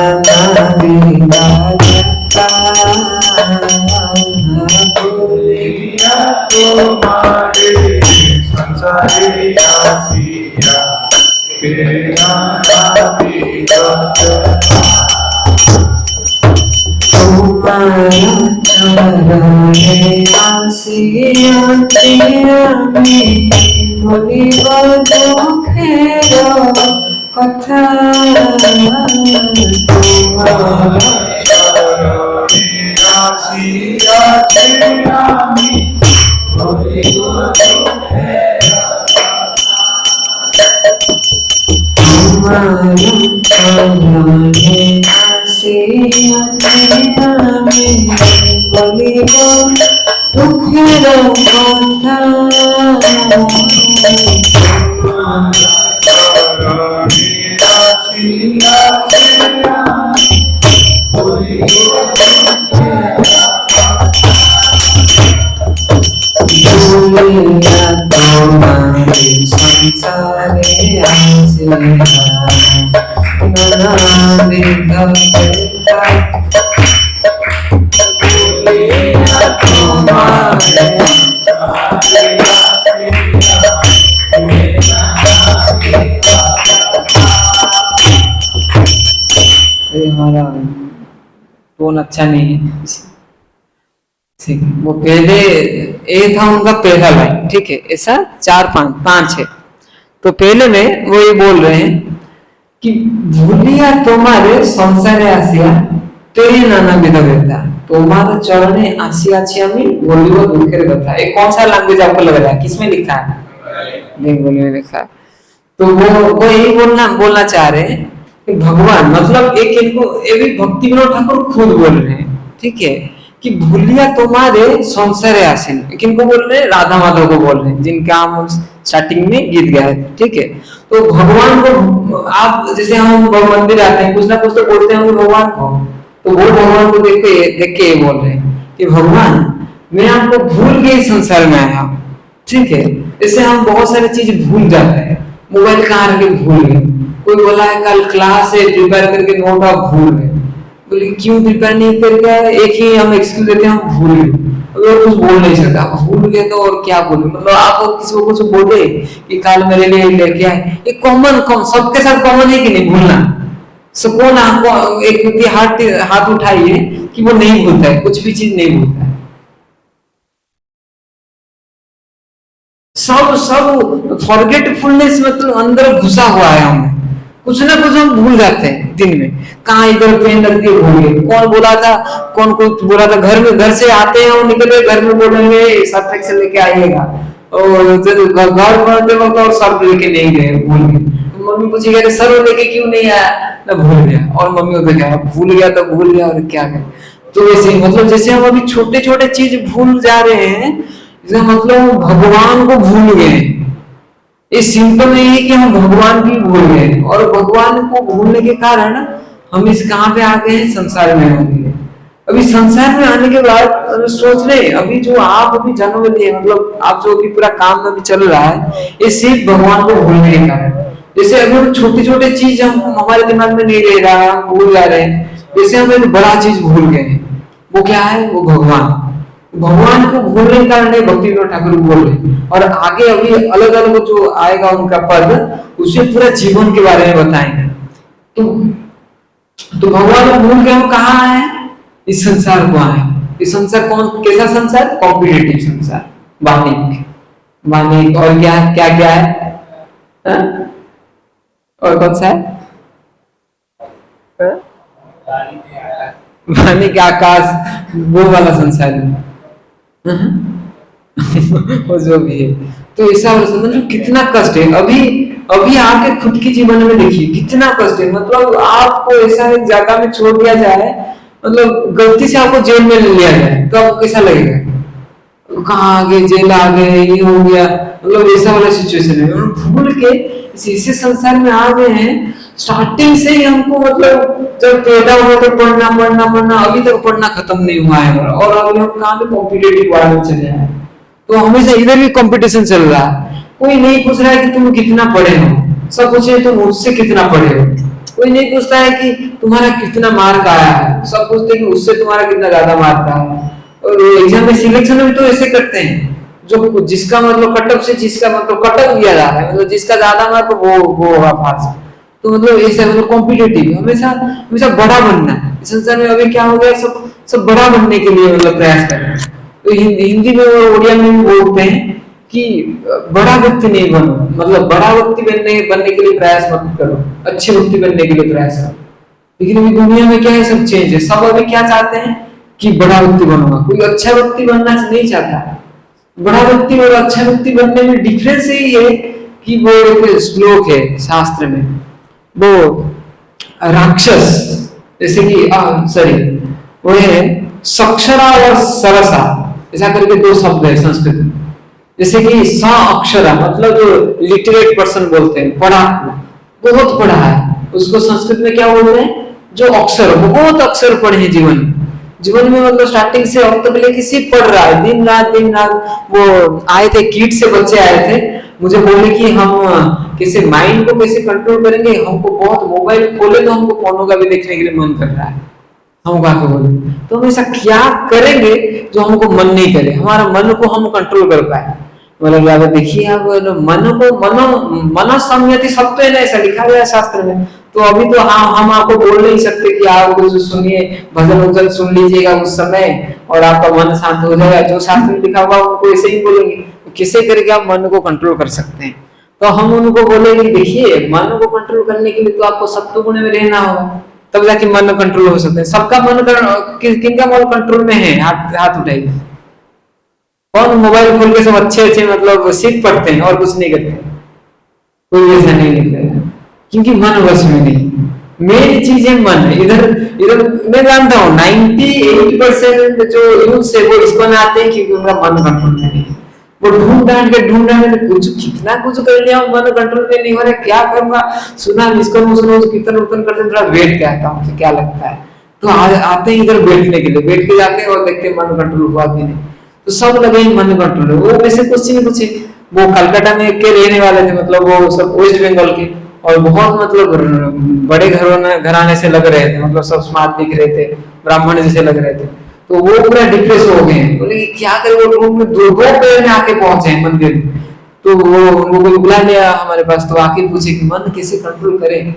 विगता, भूलिया तुम्हारे संसारे आसिया तेना विगता, तुम्हारा चरणे आसिया तेरा में भूलिब दुखेर कथा, तुम्हारा चरणे आसिया तेरा में भूलिब दुखेर तुम्हारा चरणे आसिया तेरा में भूलिब दुखेर कथा, भूलिया तुम्हारे संसारे आसिया नाना विगता, भूलिया तुम्हारे हमारा टोन अच्छा नहीं है। ठीक है, वो पहले ए था उनका पहला लाइन। ठीक है, ऐसा 4-5 है। तो पहले में वो ये बोल रहे हैं कि भूलिया तुम्हारे संसारे आसिया तेरे नाना विधवेता, तुम्हारे चरणे आसिया छियामी भूलिब दुखेर कथा। ये कौन सा लैंग्वेज आपको लग रहा है, किसमें लिखा है? बंगाली में लिखा है। तो वो यही बोलना चाह रहे हैं कि भगवान मतलब एक इनको ये भी भक्ति विनोद ठाकुर खुद बोल रहे हैं। ठीक है, कि भूलिया तुम्हारे संसारे आसीन, किनको बोल रहे हैं? राधा माधव को बोल रहे हैं, जिनका हम स्टार्टिंग में गीत गाए। ठीक है, तो भगवान को आप जैसे हम मंदिर आते हैं, कुछ ना कुछ तो बोलते हैं भगवान को, तो वो भगवान को देख के ये बोल रहे हैं कि भगवान मैं आपको भूल के इस संसार में आया हूँ। ठीक है, इससे हम बहुत सारी चीज भूल जाते हैं। मोबाइल कहाँ रखे भूल गए, कोई बोला है कल क्लास से प्रिपेयर करके नोट आप भूल गए, बोले क्यों प्रिपेयर नहीं कर गया? एक ही हम एक्सक्यूज देते हैं, हम भूल गए। अगर कुछ बोल नहीं सकता, भूल गए तो और क्या बोले? मतलब आप किसी को कुछ बोले कि कल मेरे लिए लेके आए, ये कॉमन सबके साथ कॉमन है कि नहीं भूलना? सबको ना एक हाथ उठाइए कि वो नहीं भूलता है, कुछ भी चीज नहीं भूलता है। सब फॉरगेटफुलनेस मतलब अंदर घुसा हुआ है हमें, कुछ ना कुछ हम भूल जाते हैं दिन में। कहाँ इधर पेन रख दिए भूल गए, कौन बोला था, कौन कुछ बोला था, घर से आते हैं और निकले, घर में बोलेंगे सर्फ एक्सेल लेके आइएगा, और घर पहुंचते वक्त और सर्फ लेके नहीं गए, भूल गए। मम्मी पूछेगी अरे सर लेके क्यों नहीं आया? मैं भूल गया। और मम्मी को क्या भूल गया तो भूल गया, और क्या करें? तो वैसे मतलब जैसे हम अभी छोटे छोटे चीज भूल जा रहे हैं, मतलब भगवान को भूल गए। इस सिम्टम में है कि हम भगवान भी भूल गए, और भगवान को भूलने के कारण हम इस कहां पे आ गए हैं? संसार में आ गए। अभी संसार में आने के बाद सोच रहे अभी जो आप अभी जन्म लिए, मतलब आप जो अभी पूरा काम अभी चल रहा है, ये सिर्फ भगवान को भूलने के कारण। जैसे अभी हम छोटी छोटी चीज हम हमारे दिमाग में नहीं रह रहा, हम भूल जा रहे हैं, जैसे हम एक बड़ा चीज भूल गए हैं, वो क्या है, वो भगवान। भगवान को भूलने के कारण भक्ति विनोद ठाकुर बोल रहे, और आगे अभी अलग अलग जो आएगा उनका पद, उसमें पूरा जीवन के बारे में बताएंगे। तो भगवान को भूल के हम कहाँ आए, इस संसार को आए। इस संसार कौन, कैसा संसार, कॉम्पिटिटिव संसार, वाणिक वाणिक, और क्या क्या क्या है, हा? और कौन सा है, वाणिक आकाश, वो वाला संसार है। वो जो भी है, तो ऐसा समझो कितना कष्ट है। अभी अभी आके खुद के जीवन में देखिए कितना कष्ट है, मतलब आपको ऐसा एक जगह में छोड़ दिया जाए, मतलब गलती से आपको जेल में ले लिया जाए, तो आपको कैसा लगेगा, कहाँ आ गए, जेल आ गए, ये हो गया, मतलब ऐसा वाला सिचुएशन है। भूल के इसी संसार में आ गए हैं, स्टार्टिंग से ही हमको, मतलब जब पैदा हुआ तो पढ़ना पढ़ना पढ़ना, अभी तक पढ़ना खत्म नहीं हुआ है, और अभी हम कहाँ पे कॉम्पिटिटिव वर्ल्ड में चले आए। तो हमेशा इधर भी कंपटीशन चल रहा है, कोई नहीं पूछ रहा है कि तुम कितना पढ़े हो, सब पूछे तुम मुझसे कितना पढ़े हो। कोई नहीं पूछता है कि तुम्हारा कितना मार्क आया है, सब पूछते हैं कि उससे तुम्हारा कितना ज्यादा मार्क आया है। और एग्जाम में सिलेक्शन में भी तो ऐसे करते हैं, जो जिसका मतलब कट ऑफ से जिसका मतलब कट ऑफ दिया जा रहा है, मतलब जिसका ज्यादा मार्क वो होगा पास। तो मतलब ऐसा मतलब कॉम्पिटिटिव, हमेशा हमेशा बड़ा बनना है संसार में। अभी क्या हो गया, सब बड़ा बनने के लिए मतलब प्रयास कर रहे हैं। तो हिंदी में और उड़िया में बोलते हैं कि बड़ा व्यक्ति नहीं बनो, मतलब बड़ा व्यक्ति बनने के लिए प्रयास मत करो, अच्छे व्यक्ति बनने के लिए प्रयास करो। लेकिन अभी दुनिया में क्या है, सब चेंज है, सब अभी क्या चाहते हैं कि बड़ा व्यक्ति बनूंगा, कोई अच्छा व्यक्ति बनना नहीं चाहता। बड़ा व्यक्ति और अच्छा व्यक्ति बनने में डिफरेंस यही है कि वो एक श्लोक है शास्त्र में, वो राक्षस, जैसे कि सॉरी, वो है सक्षरा और सरसा, ऐसा करके दो शब्द है संस्कृत में। जैसे कि सा अक्षरा मतलब लिटरेट पर्सन बोलते हैं, पढ़ा, बहुत पढ़ा है, उसको संस्कृत में क्या बोलते हैं, जो अक्षर, बहुत अक्षर पढ़े हैं जीवन में, मतलब स्टार्टिंग से अब तक लेके सिर्फ पढ़ रहा है, दिन रात। वो आए थे किट से बच्चे आए थे, मुझे बोले कि हम कैसे माइंड को कैसे कंट्रोल करेंगे, हमको बहुत मोबाइल खोले तो हमको पोर्नोग्राफी देखने के लिए मन कर रहा है। हम कहा बोले तो हम ऐसा क्या करेंगे जो हमको मन नहीं करे, हमारा मन को हम कंट्रोल कर पाए। मतलब याद देखिए आप, मन को मनो संयति सत्व है ना, ऐसा लिखा गया है शास्त्र में। तो अभी तो हम आपको बोल नहीं सकते कि आप कुछ सुनिए, भजन वजन सुन लीजिएगा उस समय और आपका मन शांत हो जाएगा, जो शास्त्र में लिखा हुआ उनको ऐसे ही बोलेंगे। तो किसे करके आप मन को कंट्रोल कर सकते हैं? तो हम उनको बोलेंगे देखिए मन को कंट्रोल करने के लिए तो आपको सत्व गुण में रहना होगा, तब जाके मन कंट्रोल हो सकते हैं। सबका मन किनका मन कंट्रोल में है, हाथ उठाइए। कौन मोबाइल खोल के सब अच्छे मतलब सीख पढ़ते हैं और कुछ नहीं करते? कोई ऐसा नहीं निकलेगा, क्योंकि मन वश में नहीं। मेन चीज है मन। इधर इधर मैं जानता हूँ 98% जो यूथ है वो इसको में आते हैं क्योंकि उनका मन कंट्रोल में नहीं है। वो ढूंढ के कुछ कितना कुछ कर लिया, मन कंट्रोल में नहीं हो रहा, क्या करूंगा, सुना इसको सुनो तो कीर्तन उतन करते, थोड़ा वेट करता हूँ कि क्या लगता है। तो आते हैं इधर बैठने के लिए, बैठ के जाते हैं और देखते हैं मन कंट्रोल हुआ कि नहीं। तो सब लगे मन कंट्रोल। वो वैसे कुछ नहीं, कुछ वो कलकत्ता में के रहने वाले थे, मतलब वो सब वेस्ट बंगाल के, और बहुत मतलब बड़े घराने से लग रहे थे, मतलब सब स्मार्ट दिख रहे थे, ब्राह्मण जैसे लग रहे थे। तो वो पूरा डिप्रेस हो गए, बोले क्या करें, वो रूम में दो पैर में आके पहुंचे हैं मंदिर में। तो वो उनको बुला लिया हमारे पास, तो आके पूछे कि मन कैसे कंट्रोल करें।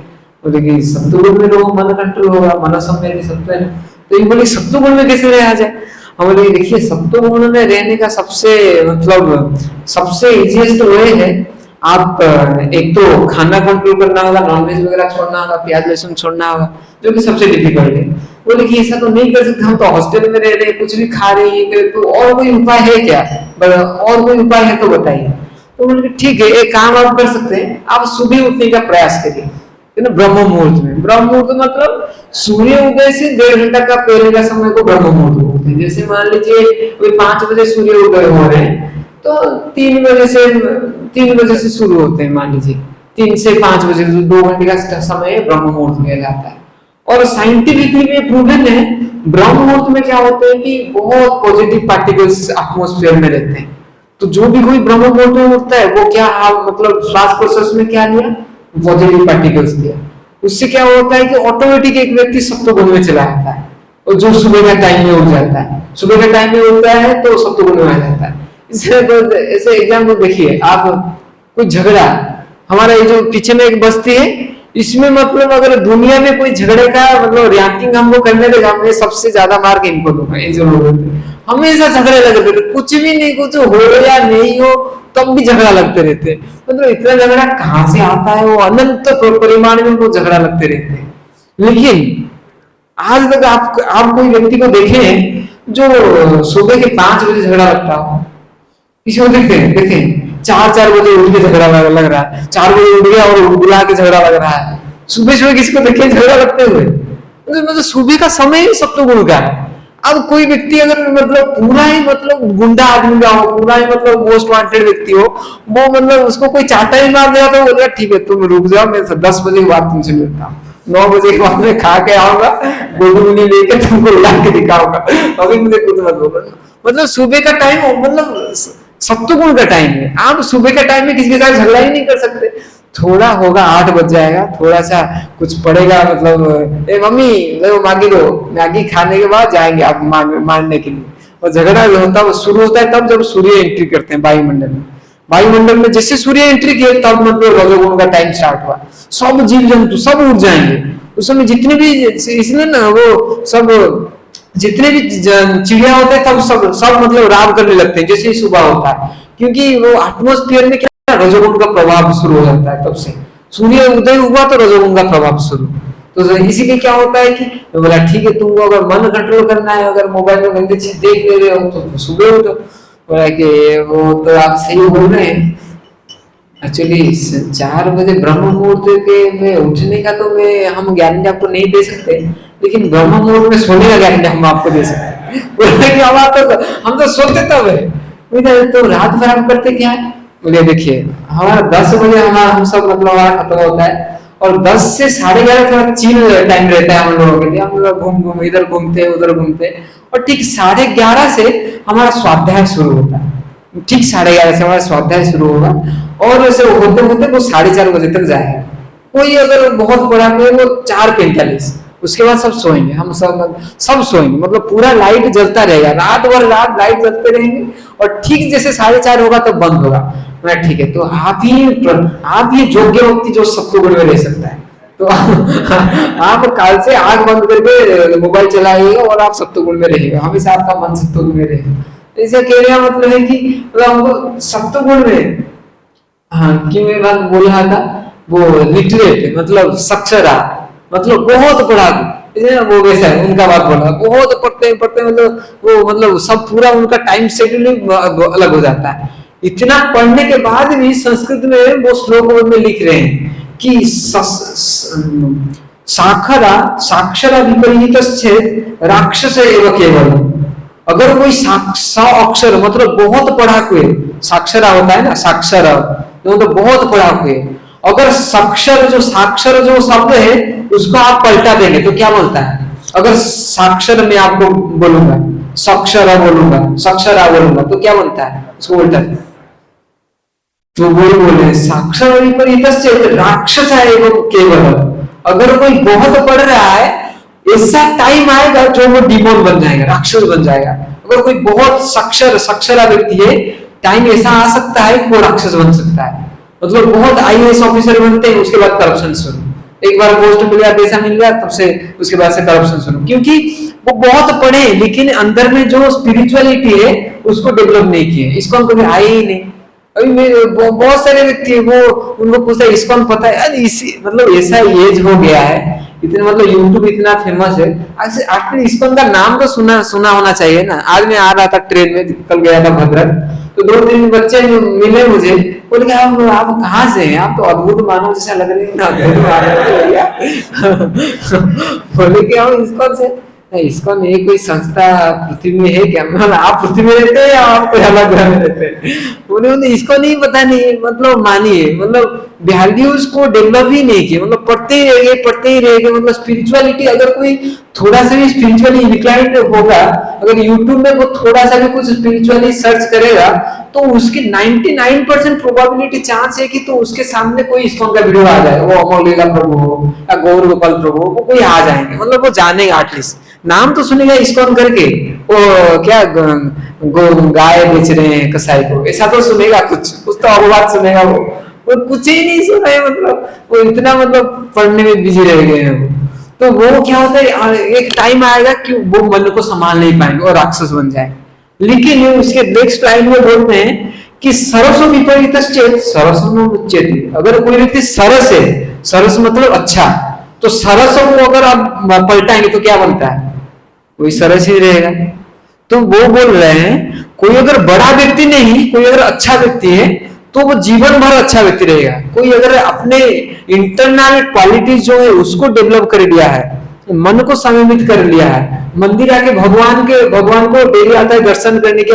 बोले कि सत्वगुण में लोग मन कंट्रोल होगा, मन सम्यति सत्व है। तो ये बोले सत्वगुण में कैसे रहा जाए? हम बोले देखिए सत्वगुण में रहने का सबसे मतलब सबसे इजीएस्ट वे है, आप एक तो खाना कंट्रोल करना होगा, नॉनवेज वगैरह छोड़ना होगा, प्याज लहसुन छोड़ना होगा, जो कि सबसे डिफिकल्ट है। बोले कि ऐसा तो नहीं कर सकते, हम तो हॉस्टल में रह रहे, कुछ भी खा रहे हैं, तो और कोई उपाय है क्या? और कोई उपाय है तो बताइए। तो बोले ठीक है, एक काम आप कर सकते हैं, आप सुबह उठने का प्रयास करिए, है ना, ब्रह्म मुहूर्त में। ब्रह्म मुहूर्त मतलब सूर्य उदय से 1.5 घंटा का पहले का समय को ब्रह्म मुहूर्त बोलते हैं। जैसे मान लीजिए 5 बजे सूर्य उदय हो रहे हैं, तो 3 बजे से शुरू होते हैं, मान लीजिए 3 से 5 बजे, 2 घंटे का समय ब्रह्म मुहूर्त किया जाता है। और साइंटिफिकली भी प्रूवन है, ब्रह्म मुहूर्त में क्या होता है कि बहुत पॉजिटिव पार्टिकल्स एटमॉस्फेयर में रहते हैं। तो जो भी कोई ब्रह्म मुहूर्त में उठता है वो क्या मतलब श्वास प्रोसेस में क्या लिया, पॉजिटिव पार्टिकल्स दिया, उससे क्या होता है कि ऑटोमेटिक एक व्यक्ति सत्वगुण में चला जाता है। और जो सुबह का टाइम में उठ जाता है, सुबह के टाइम में उठता है तो सत्वगुण में आ जाता है। ऐसे एग्जाम्पल देखिए आप, कोई झगड़ा, हमारा ये जो पीछे में एक बस्ती है, इसमें मतलब अगर दुनिया में कोई झगड़े का मतलब रैंकिंग हमको करने देगा, मैं सबसे ज्यादा मार्क इनको दूंगा। ये जो लोग होते हैं हमेशा झगड़े लगते रहते, कुछ भी नहीं, कुछ हो या नहीं हो तब भी झगड़ा लगते रहते, मतलब इतना झगड़ा कहाँ से आता है, वो अनंत परिमाण में वो झगड़ा लगते रहते हैं। लेकिन आज तक आप कोई व्यक्ति को देखें जो सुबह के 5 बजे झगड़ा लगता हो, किसी को देखें 4 बजे उठ के झगड़ा लग रहा है, 4 बजे उठ गया और बुला के झगड़ा लग रहा है, सुबह सुबह किसी को देखे झगड़ा लगते हुए, मतलब सुबह का समय ही सत्वगुण का है। अब कोई व्यक्ति अगर मतलब पूरा ही मतलब गुंडा आदमी का हो, पूरा ही मतलब मोस्ट वांटेड व्यक्ति हो, वो मतलब उसको कोई चाटा ही मार दिया तो बोलेगा ठीक है तुम रुक जाओ, मैं 10 बजे के बाद तुमसे मिलता हूँ, 9 बजे के बाद मैं खा के आऊंगा, गोली लेके तुमको ला के दिखाऊंगा, अभी मुझे कुछ मत बोलो। मतलब सुबह का टाइम मतलब सत्वगुण का टाइम है। आप सुबह के टाइम में किसी के साथ झगड़ा ही नहीं कर सकते। थोड़ा होगा 8 बज जाएगा, थोड़ा सा कुछ पड़ेगा, मतलब ए मम्मी वो मैगी दो, मैगी खाने के बाद जाएंगे आप मारने के लिए। और झगड़ा जो होता है वो शुरू होता है तब जब सूर्य एंट्री करते हैं वायुमंडल में। वायुमंडल में जैसे सूर्य एंट्री किए तब मतलब रजोगुण का टाइम स्टार्ट हुआ। सब जीव जंतु सब उड़ जाएंगे उस समय, जितने भी इसलिए ना वो सब जितने भी चिड़िया होते हैं तब सब मतलब राव करने लगते हैं जैसे ही सुबह होता है, क्योंकि वो एटमॉस्फेयर में क्या रजोगुण का प्रभाव शुरू हो जाता है। तब से सूर्य उदय हुआ तो रजोगुण का प्रभाव शुरू, तो इसीलिए क्या होता है कि बोला ठीक है तुमको अगर मन कंट्रोल करना है, अगर मोबाइल में गंदी चीज देख ले रहे हो तो सुबह उठो। बोला कि वो तो आप सही बोल रहे हैं, एक्चुअली 4 बजे ब्रह्म मुहूर्त के में उठने का तो मैं हम गारंटी आपको नहीं दे सकते, लेकिन ब्रह्म मुहूर्त में सोने का गारंटी हम आपको दे सकते हैं। बोले कि हम तो सोते तब है, तो रात भर हम करते क्या है? बोले देखिए हमारा 10 बजे हम सब मतलब हमारा खत्म होता है, और 10 से 11:30 थोड़ा चिल टाइम रहता है हम लोगों के लिए। हम लोग घूम इधर घूमते उधर घूमते, और ठीक 11:30 से हमारा स्वाध्याय शुरू होता है। ठीक 11:30 से हमारा स्वाध्याय शुरू होगा, और ऐसे होते होते वो 4:30 बजे तक जाएगा। कोई अगर बहुत बड़ा कोई वो 4:45, उसके बाद सब सोएंगे, हम सब सोएंगे, मतलब पूरा लाइट जलता रहेगा, रात भर लाइट जलते रहेंगे, और ठीक जैसे 4:30 होगा तब बंद होगा। ठीक है, तो आप ही योग्य व्यक्ति जो सत्वगुण में रह सकता है। तो आप काल से आंख बंद करके मोबाइल चलाइएगा और आप सत्वगुण में रहिएगा, हमेशा आपका मन सत्वगुण में रहेगा। ऐसा कहने का मतलब है कि हमको सत्वगुण में, हाँ कि मैं बात बोल रहा था, वो लिटरेट मतलब साक्षरा, मतलब बहुत पढ़ा, वो वैसा है उनका बात बोला, बहुत पढ़ते मतलब वो मतलब सब पूरा उनका टाइम शेड्यूल अलग हो जाता है। इतना पढ़ने के बाद भी संस्कृत में वो श्लोक में लिख रहे हैं कि साक्षरा विपरीतस्य राक्षस एव केवल। अगर कोई 100 अक्षर मतलब बहुत पढ़ा हुए, साक्षरा होता है ना, साक्षरा तो बहुत पढ़ा हुए, अगर साक्षर जो शब्द है उसको आप पलटा देंगे तो क्या बोलता है? अगर साक्षर में आपको बोलूंगा, साक्षरा बोलूंगा तो क्या बोलता है? उसको बोलता है तो बोले साक्षर विपरीतस्य राक्षस एव केवल। अगर कोई बहुत पढ़ रहा है, ऐसा टाइम आएगा जो वो डिमोन बन जाएगा, राक्षस बन जाएगा। अगर कोई बहुत साक्षरा व्यक्ति है, टाइम ऐसा आ सकता है कि वो राक्षस बन सकता है। मतलब बहुत IAS ऑफिसर बनते हैं, उसके बाद करप्शन शुरू, एक बार पोस्ट मिल गया, पैसा मिल गया, तब से उसके बाद से करप्शन शुरू, क्योंकि वो बहुत पढ़े लेकिन अंदर में जो स्पिरिचुअलिटी है उसको डेवलप नहीं किए, इसको हम कभी आए ही नहीं। अभी बहुत सारे व्यक्ति है, वो उनको पूछा इसको पता है, अरे इसी मतलब ऐसा एज हो गया है, इतने मतलब यूट्यूब इतना फेमस है, आखिर इसको का नाम तो सुना होना चाहिए ना। आज मैं आ रहा था ट्रेन में, कल गया था भद्रक, तो 2-3 बच्चे मिले मुझे, बोले आप कहाँ से हैं? आप तो अद्भुत मानव जैसा लग रहे हैं ना। बोले कि हम इस्कॉन से। इस्कॉन ये कोई संस्था पृथ्वी में है क्या? मतलब आप पृथ्वी में रहते हैं या आप कोई अलग ग्रह में रहते हैं? बोले इस्कॉन ही पता नहीं, मतलब मानिए, मतलब वैल्यूज को डेवलप ही नहीं किए, मतलब पढ़ते ही रह गए पढ़ते ही रह गए। मतलब स्पिरिचुअलिटी, अगर कोई थोड़ा सा भी स्पिरिचुअली इंक्लाइंड होगा, अगर यूट्यूब में वो थोड़ा सा भी कुछ स्पिरिचुअली सर्च करेगा, तो उसकी 99% प्रोबेबिलिटी चांस है कि तो उसके सामने कोई इस्कॉन का वीडियो आ जाए, वो अमोलीला प्रभु हो या गौर गोपाल प्रभु हो, वो कोई आ जाएंगे, मतलब वो जानेगा, एटलीस्ट नाम तो सुनेगा इस्कॉन करके, वो क्या गाय बेच रहे हैं कसाई को, ऐसा तो सुनेगा, कुछ तो अपवाद सुनेगा वो कुछ ही नहीं सुना है, मतलब वो इतना मतलब पढ़ने में बिजी रह गए हैं वो। तो वो क्या होता है, एक टाइम आएगा कि वो मन को संभाल नहीं पाएंगे और राक्षस बन जाए। लेकिन उसके नेक्स्ट लाइन में बोलते हैं कि सरसो विपरीत चेत सरसो में उच्चेति, अगर कोई व्यक्ति सरस है, सरस मतलब अच्छा, तो सरसों को अगर आप पलटाएंगे तो क्या बनता है, कोई सरस ही रहेगा। तो वो बोल रहे हैं कोई अगर बड़ा व्यक्ति नहीं, कोई अगर अच्छा व्यक्ति है तो वो जीवन भर अच्छा व्यक्ति रहेगा। कोई अगर अपने इंटरनल क्वालिटीज जो है उसको डेवलप कर लिया है, मन को संयमित कर लिया है, मंदिर आके भगवान को डेली आता है दर्शन करने के,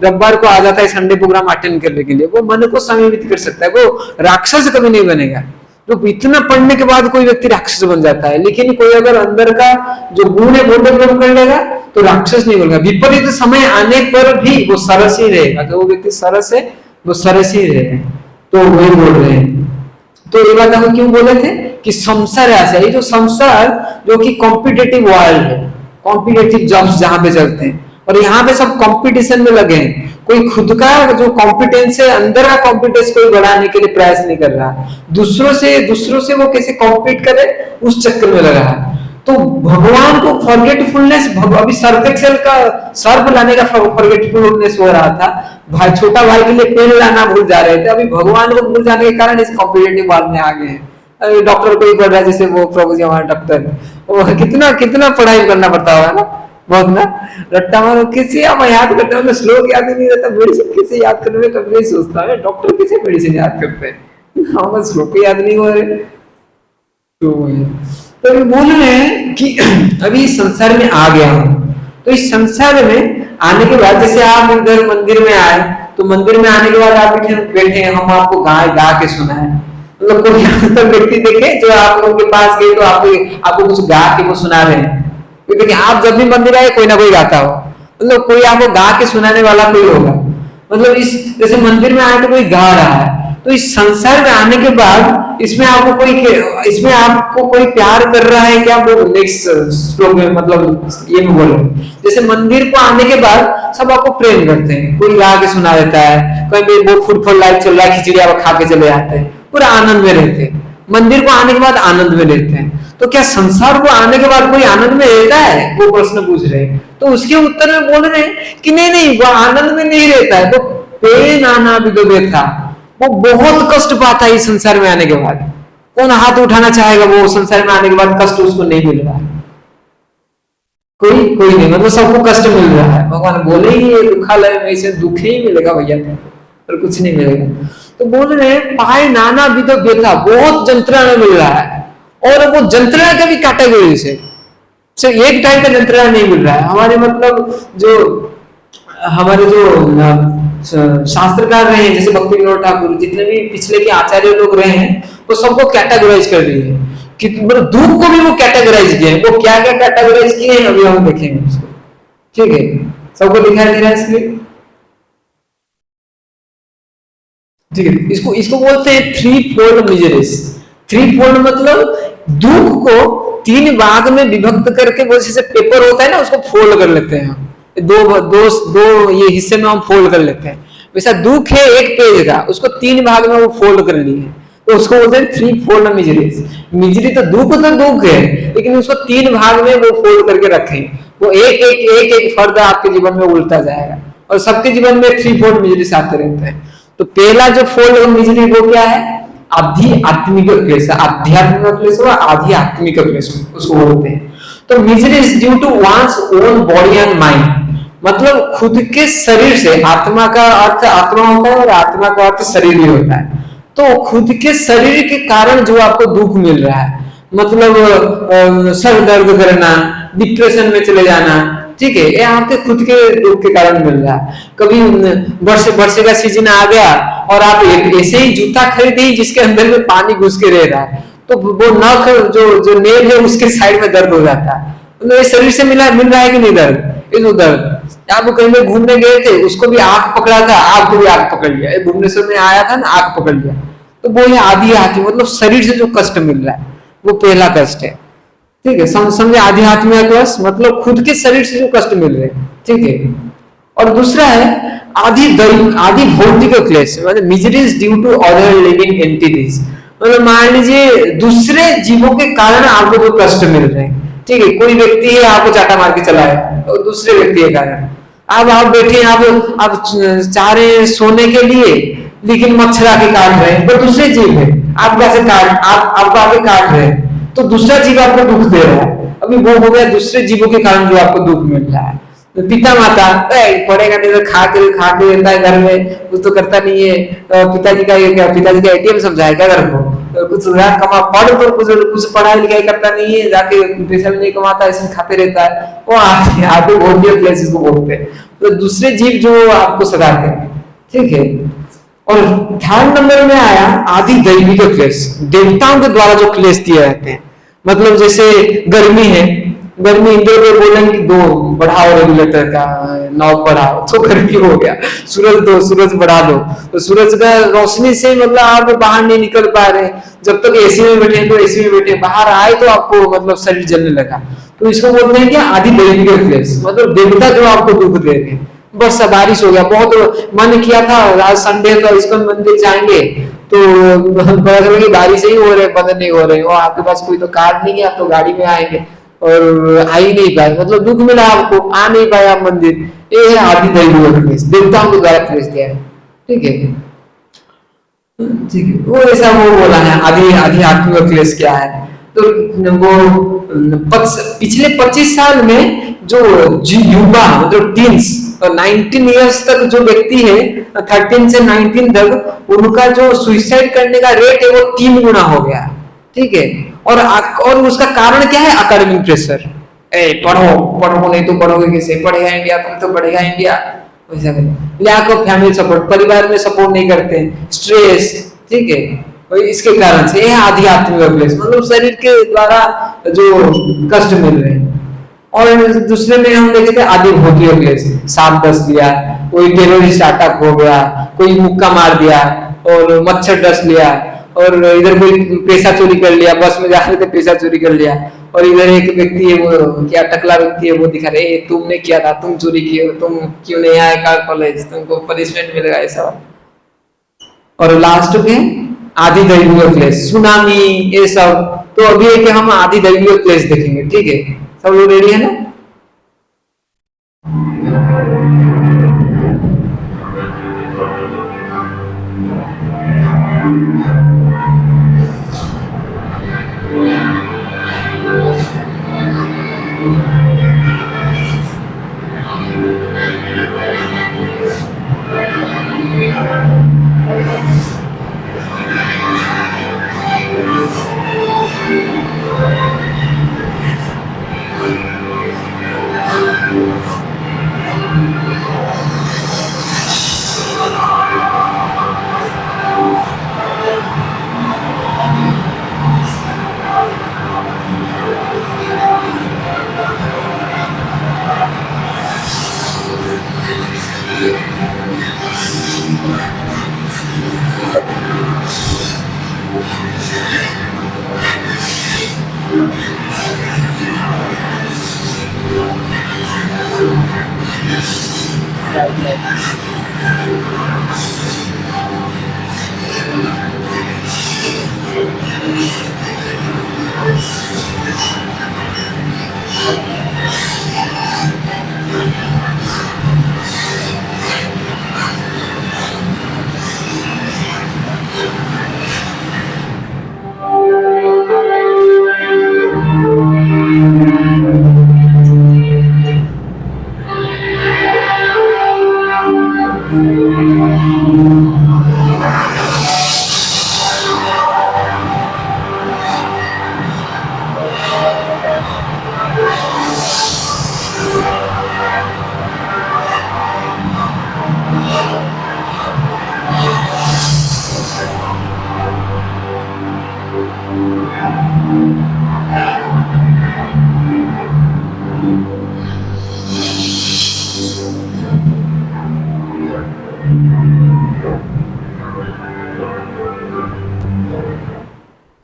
रविवार को आ जाता है संडे प्रोग्राम अटेंड करने के लिए, वो मन को संयमित कर सकता है, वो राक्षस कभी नहीं बनेगा। तो इतना पढ़ने के बाद कोई व्यक्ति राक्षस बन जाता है, लेकिन कोई अगर अंदर का जो गुण है वो डेवलप कर लेगा तो राक्षस नहीं बनेगा। विपरीत समय आने पर भी वो सरस ही रहेगा, तो वो व्यक्ति सरस है, वो सरस ही रहेगा। तो वही बोल रहे हैं। तो ये बात हम क्यों बोले थे कि संसार ऐसा है, जो संसार जो कि कॉम्पिटेटिव वर्ल्ड है, कॉम्पिटेटिव जॉब्स जहां पे चलते हैं, और यहाँ पे सब कंपटीशन में लगे हैं। कोई खुद का जो कॉम्पिटेंस है, अंदर का कॉम्पिटेंस कोई बढ़ाने के लिए प्रयास नहीं कर रहा, दूसरों से वो कैसे कॉम्पीट करे उस चक्कर में लगा है। तो भगवान को फॉरगेटफुलनेस, अभी सर्फ एक्सेल का सर्फ लाने का फॉरगेटफुलनेस हो रहा था, भाई छोटा भाई के लिए पेन लाना भूल जा रहे थे, अभी भगवान को भूल जाने के कारण इस कॉम्पिटेटिव वर्ल्ड में आ गए हैं। डॉक्टर को ही पढ़ रहा है, जैसे वो प्रभु जी हमारे डॉक्टर, वो कितना पढ़ाई करना पड़ता होगा ना, बहुत ना, रट्टा मारो किसी आप याद करते हो, श्लोक याद नहीं रहता, मेडिसिन किसे याद करने में कभी नहीं सोचता है, डॉक्टर किसे मेडिसिन याद करते हैं, हाँ श्लोक याद नहीं हो रहे। तो बोल रहे हैं कि अभी संसार में आ गया हूं, तो इस संसार में आने के बाद जैसे आप इधर मंदिर में आए, तो मंदिर में आने के बाद आप बैठे, हम आपको गा के सुनाए, मतलब कोई तक व्यक्ति देखे जो आप उनके पास गए तो आपको कुछ गा के वो सुना रहे हैं, क्योंकि आप जब भी मंदिर आए कोई ना कोई गाता हो, मतलब कोई आपको गा के सुनाने वाला कोई होगा, मतलब इस जैसे मंदिर में आए तो कोई गा रहा है। तो इस संसार में आने के बाद इसमें आपको कोई प्यार कर रहा है क्या, वो नेक्स्ट श्लोक में मतलब ये मैं बोल रहा हूँ। जैसे मंदिर को आने के बाद सब आपको प्रेम करते हैं, कोई गा के सुना देता है, कोई वो फूड फॉर लाइफ चल रहा है, खिचड़ी आप खा के चले जाते हैं, पूरा आनंद में रहते हैं, मंदिर को आने के बाद आनंद में रहते हैं। तो क्या संसार को आने के बाद कोई आनंद में रहता है, वो प्रश्न पूछ रहे हैं। तो उसके उत्तर में बोल रहे हैं कि नहीं, वो आनंद में नहीं रहता है, तो पेन आना भी तो देखा, वो बहुत कष्ट पाता है इस संसार में आने के बाद। कौन हाथ उठाना चाहेगा, वो संसार में आने के बाद कष्ट उसको नहीं मिल रहा है, कोई नहीं, मतलब सबको कष्ट मिल रहा है। भगवान बोले ही दुखालय में इसे दुख ही मिलेगा भैया, और कुछ नहीं मिलेगा। तो बोल रहे हैं पाए नाना विधो व्यथा, बहुत जंत्रणा मिल रहा है, और वो जंत्रणा का भी कैटेगरी से एक टाइप का जंत्रणा नहीं मिल रहा है। हमारे जो शास्त्रकार रहे हैं, जैसे भक्ति विनोद ठाकुर, जितने भी पिछले के आचार्य लोग रहे हैं, तो सबको कैटेगराइज कर दिए हैं कि मतलब दुख को भी वो कैटेगराइज किए हैं। वो क्या क्या कैटेगराइज किए हैं अभी हम देखेंगे उसको, ठीक है, सबको दिखाई दे रहा है इसलिए, ठीक है। इसको बोलते हैं three fold miseries. Three fold मतलब दुख को तीन भाग में विभक्त करके, वो जैसे पेपर होता है ना, उसको फोल्ड कर लेते हैं, दो ये हिस्से में हम फोल्ड कर लेते हैं। वैसा दुख है एक पेज का, उसको तीन भाग में वो फोल्ड कर लिए, तो उसको बोलते हैं थ्री फोल्ड मिजरीज। मिजरी तो दुख है, लेकिन उसको तीन भाग में वो फोल्ड करके रखे, वो एक फर्द आपके जीवन में उल्टा जाएगा, और सबके जीवन में थ्री फोल्ड मिजरीज आते रहते हैं। तो पहला जो फोल्ड मिजरी वो क्या है, आध्यात्मिक क्लेश, आध्यात्मिक क्लेश व आध्यात्मिक क्लेश उसको बोलते हैं। तो misery is due to one's own body and mind, मतलब खुद के शरीर से, आत्मा का अर्थ आत्मा होता है और आत्मा का अर्थ शरीर भी होता है। तो खुद के शरीर के कारण जो आपको दुख मिल रहा है, मतलब सर दर्द करना, डिप्रेशन में चले जाना, ठीक है, ये आपके खुद के दुख के कारण मिल रहा है। कभी वर्षे का सीजन आ गया और आप ऐसे ही जूता खरीदे ही जिसके अंदर में पानी घुस के रह रहा है, तो वो नख जो नेल है उसके साइड में दर्द हो जाता है। मतलब ये शरीर से मिल रहा है कि नहीं दर्द, ये जो दर्द। आप कहीं में घूमने गए थे, उसको भी आग पकड़ा था, आपको भी आग पकड़ लिया, भुवनेश्वर में आया था ना, आग पकड़ लिया। तो वो है आध्यात्मिक, मतलब शरीर से जो कष्ट मिल रहा है वो पहला कष्ट है, ठीक है। समझे, आध्यात्मिक कष्ट मतलब खुद के शरीर से जो कष्ट मिल रहे हैं, ठीक है। और दूसरा है आदि भौतिक क्लेश, मतलब miseries due to other living entities. मतलब मान लीजिए दूसरे जीवों के कारण आपको जो कष्ट मिल रहे हैं, ठीक है। कोई व्यक्ति है आपको चाटा मार के चला है, तो दूसरे व्यक्ति के कारण आप बैठे, आप चाह रहे हैं सोने के लिए, लेकिन मच्छर आके काट रहे हैं, वो दूसरे जीव है, आपको आगे काट रहे हैं, तो दूसरा जीव आपको दुख दे रहा है। अभी वो हो गया दूसरे जीवों के कारण जो आपको दुख मिल रहा है। तो पिता माता पढ़ेगा नहीं तो खा के रहता है घर में, कुछ तो करता नहीं है। पिताजी का एटीएम समझाए क्या घर को, कुछ कमा पढ़ तो कुछ पढ़ाई लिखाई करता नहीं है, जाके पैसा भी नहीं कमाता, इसमें खाते रहता है, वो आगे भौतिक क्लेश को बोलते हैं। तो दूसरे जीव जो आपको सताते हैं, ठीक है। और थर्ड नंबर में आया आदि दैविक क्लेश, देवताओं के द्वारा जो क्लेश दिए जाते हैं। मतलब जैसे गर्मी है, गर्मी इंद्र को बोलेंगे दो बढ़ाओ रेगुलेटर का नॉब बढ़ाओ, तो गर्मी हो गया। सूरज बढ़ा दो, तो सूरज का रोशनी से मतलब आप बाहर नहीं निकल पा रहे, जब तक एसी में बैठे तो एसी में बैठे, बाहर आए तो आपको मतलब शरीर जलने लगा। तो इसको बोलते हैं क्या, आदि दैविक क्लेश, मतलब देवता जो आपको दुख दे रहे हैं। बस बारिश हो गया, बहुत मन किया था आज संडे को इस्कॉन मंदिर जाएंगे, तो पता चला कि बारिश ही हो रहे, बंद नहीं हो रहे, और आपके पास कोई तो कार नहीं है, आप तो गाड़ी में आएंगे और आ ही नहीं पाए, मतलब दुख मिला आपको, आ नहीं पाए आप मंदिर। ये है आदि दैविक क्लेश, देवताओं के द्वारा क्लेश दिया है, ठीक है। ठीक है, वो ऐसा वो बोला है आध्यात्मिक क्लेश क्या है। तो वो पिछले 25 साल में जो युवा मतलब टीन्स 19 इयर्स तक जो व्यक्ति है, 13 से 19 तक, उनका जो सुइसाइड करने का रेट है वो 3 गुना हो गया, ठीक है। और उसका कारण क्या है, एकेडमिक प्रेशर। पढ़ो नहीं तो पढ़ोगे कैसे, पढ़ेगा इंडिया तुम तो पढ़ेगा इंडिया, वैसा करें। लैक ऑफ फैमिली सपोर्ट, परिवार में सपोर्ट नहीं करते, स्ट्रेस, ठीक है। और इसके कारण से यह आध्यात्मिक क्लेश, मतलब शरीर के द्वारा जो कष्ट मिल रहे हैं। और दूसरे में हम देखे थे आदि भौतिक क्लेश, सांप डस दिया, कोई टेररिस्ट अटैक हो गया, कोई मुक्का मार दिया, और मच्छर डस लिया, और इधर कोई पैसा चोरी कर लिया, बस में जा रहे थे पैसा चोरी कर लिया, और इधर एक व्यक्ति है वो क्या टकला व्यक्ति है, वो दिखा रहे तुमने किया था, तुम चोरी किए, तुम क्यों नहीं आए कॉलेज, तुमको पनिशमेंट मिलेगा, ऐसा। और लास्ट में आदि दैविक क्लेश, सुनामी, ये सब। तो अभी है कि हम आदि दैविक क्लेश देखेंगे, ठीक है। सब लोग रेडी है ना?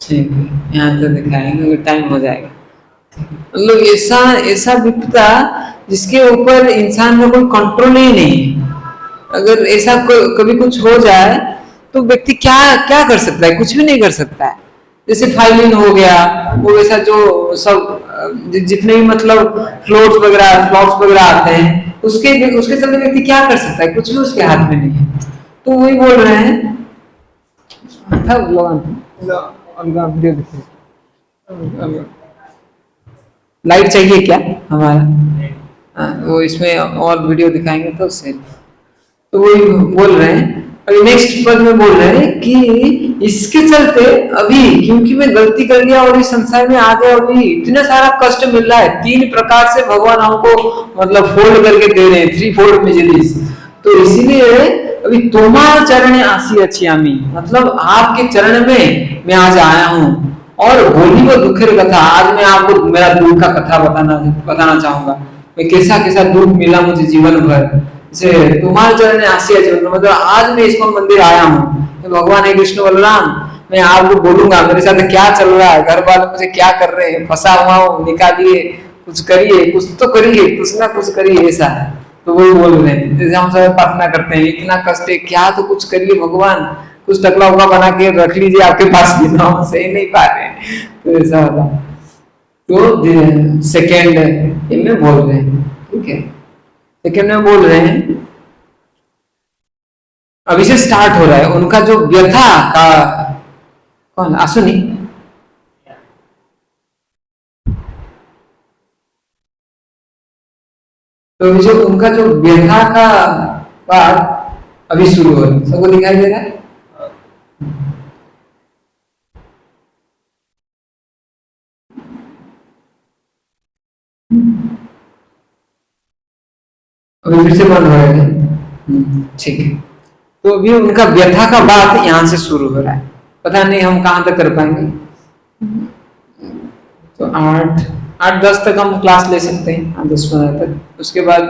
ठीक है, यहाँ तो दिखाएंगे, टाइम हो जाएगा। मतलब ऐसा ऐसा विपदा जिसके ऊपर इंसान का कोई कंट्रोल ही नहीं है। अगर ऐसा कभी कुछ हो जाए तो व्यक्ति क्या क्या कर सकता है? कुछ भी नहीं कर सकता है। जैसे फाइलिन हो गया, वो वैसा जो सब जितने भी मतलब फ्लॉट्स वगैरह आते हैं, उसके उसके चलते व्यक्ति क्या कर सकता है? कुछ भी उसके हाथ में नहीं है। तो वही बोल रहे हैं, लाइट चाहिए क्या हमारा? वो इसमें और वीडियो दिखाएंगे तो उससे। तो वही बोल रहे हैं, अभी नेक्स्ट पद में बोल रहे हैं कि इसके चलते अभी क्योंकि मैं गलती कर लिया और इस संसार में आ गया, अभी इतना सारा कष्ट मिल रहा है। 3 प्रकार से भगवान हमको मतलब फोल्ड करके दे रहे हैं, 3 फोल्ड मिजरीज। तो इसीलिए अभी तुम्हार चरण आसी अच्छी आमी, मतलब आपके चरण में मैं आज आया हूँ और बोली वो दुखेर कथा। आज मैं आपको मेरा दुख का कथा बताना चाहूंगा, मैं कैसा कैसा दुख मिला मुझे जीवन भर से। तुम्हारे चरण आसी अच्छी, मतलब आज मैं इसको मंदिर आया हूँ, भगवान है कृष्ण बलराम, मैं आपको बोलूंगा मेरे साथ क्या चल रहा है, घर वाले मुझे क्या कर रहे हैं, फंसा हुआ हूँ, निकालिए, कुछ करिए, कुछ तो करिए, कुछ ना कुछ करिए। ऐसा है तो वही बोल रहे हैं, जैसे हम सब प्रार्थना करते हैं, इतना कष्ट है क्या, तो कुछ करिए भगवान, कुछ टकला उकला बना के रख लीजिए आपके पास, भी ना सही नहीं पा रहे। तो ऐसा होता। तो सेकेंड इनमें बोल रहे हैं, ठीक है, सेकेंड में बोल रहे हैं, अभी से स्टार्ट हो रहा है उनका जो व्यथा का। कौन आसुनी? तो जो उनका जो व्यथा का बात अभी शुरू हो रहा है, सबको दिखाई दे रहा है? अभी फिर से बंद हो रहा है, ठीक है। तो अभी उनका व्यथा का बात यहां से शुरू हो रहा है, पता नहीं हम कहां तक कर पाएंगे। तो 8-10 तक हम क्लास ले सकते हैं, 8-10-15 तक। उसके बाद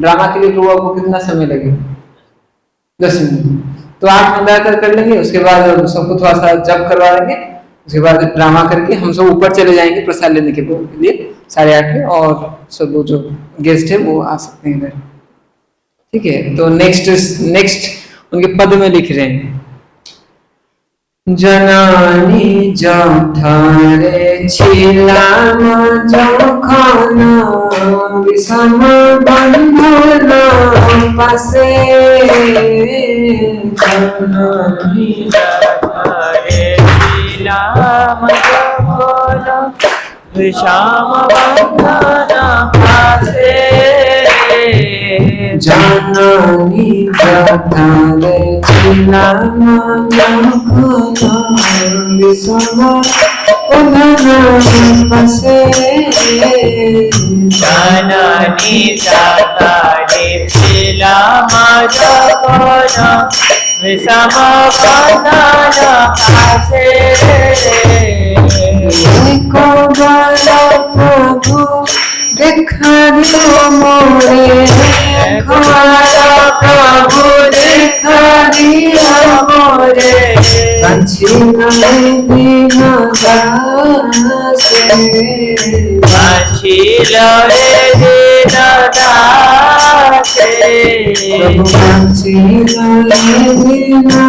ड्रामा के लिए तो आपको कितना समय लगेगा? 10 मिनट। तो 8-15 तक कर लेंगे, उसके बाद सबको थोड़ा सा जब करवा देंगे, उसके बाद ड्रामा करके हम सब ऊपर चले जाएंगे प्रसाद लेने के लिए 8:30 में, और सब जो गेस्ट है वो आ सकते हैं इधर, ठीक है। तो नेक्स्ट उनके पद में लिख रहे हैं, जनानी जठारे छिलाम जखाना विषम बंधना पासे, जनानी जठारे छिलाम जखाना विषम बंधना पासे, जनानी जठारे छिलाम जखाना विषम बंधना पासे, जननी जठारे छिलाम जखाना विषम बंधना पासे, को बड़ा प्रभु देखा दियो मोरे, हमारा प्रभु देखा दियो मोरे, पंछी नहीं बिना दासे, पंछी लड़े दिन दासे, प्रभु पंछी नहीं बिना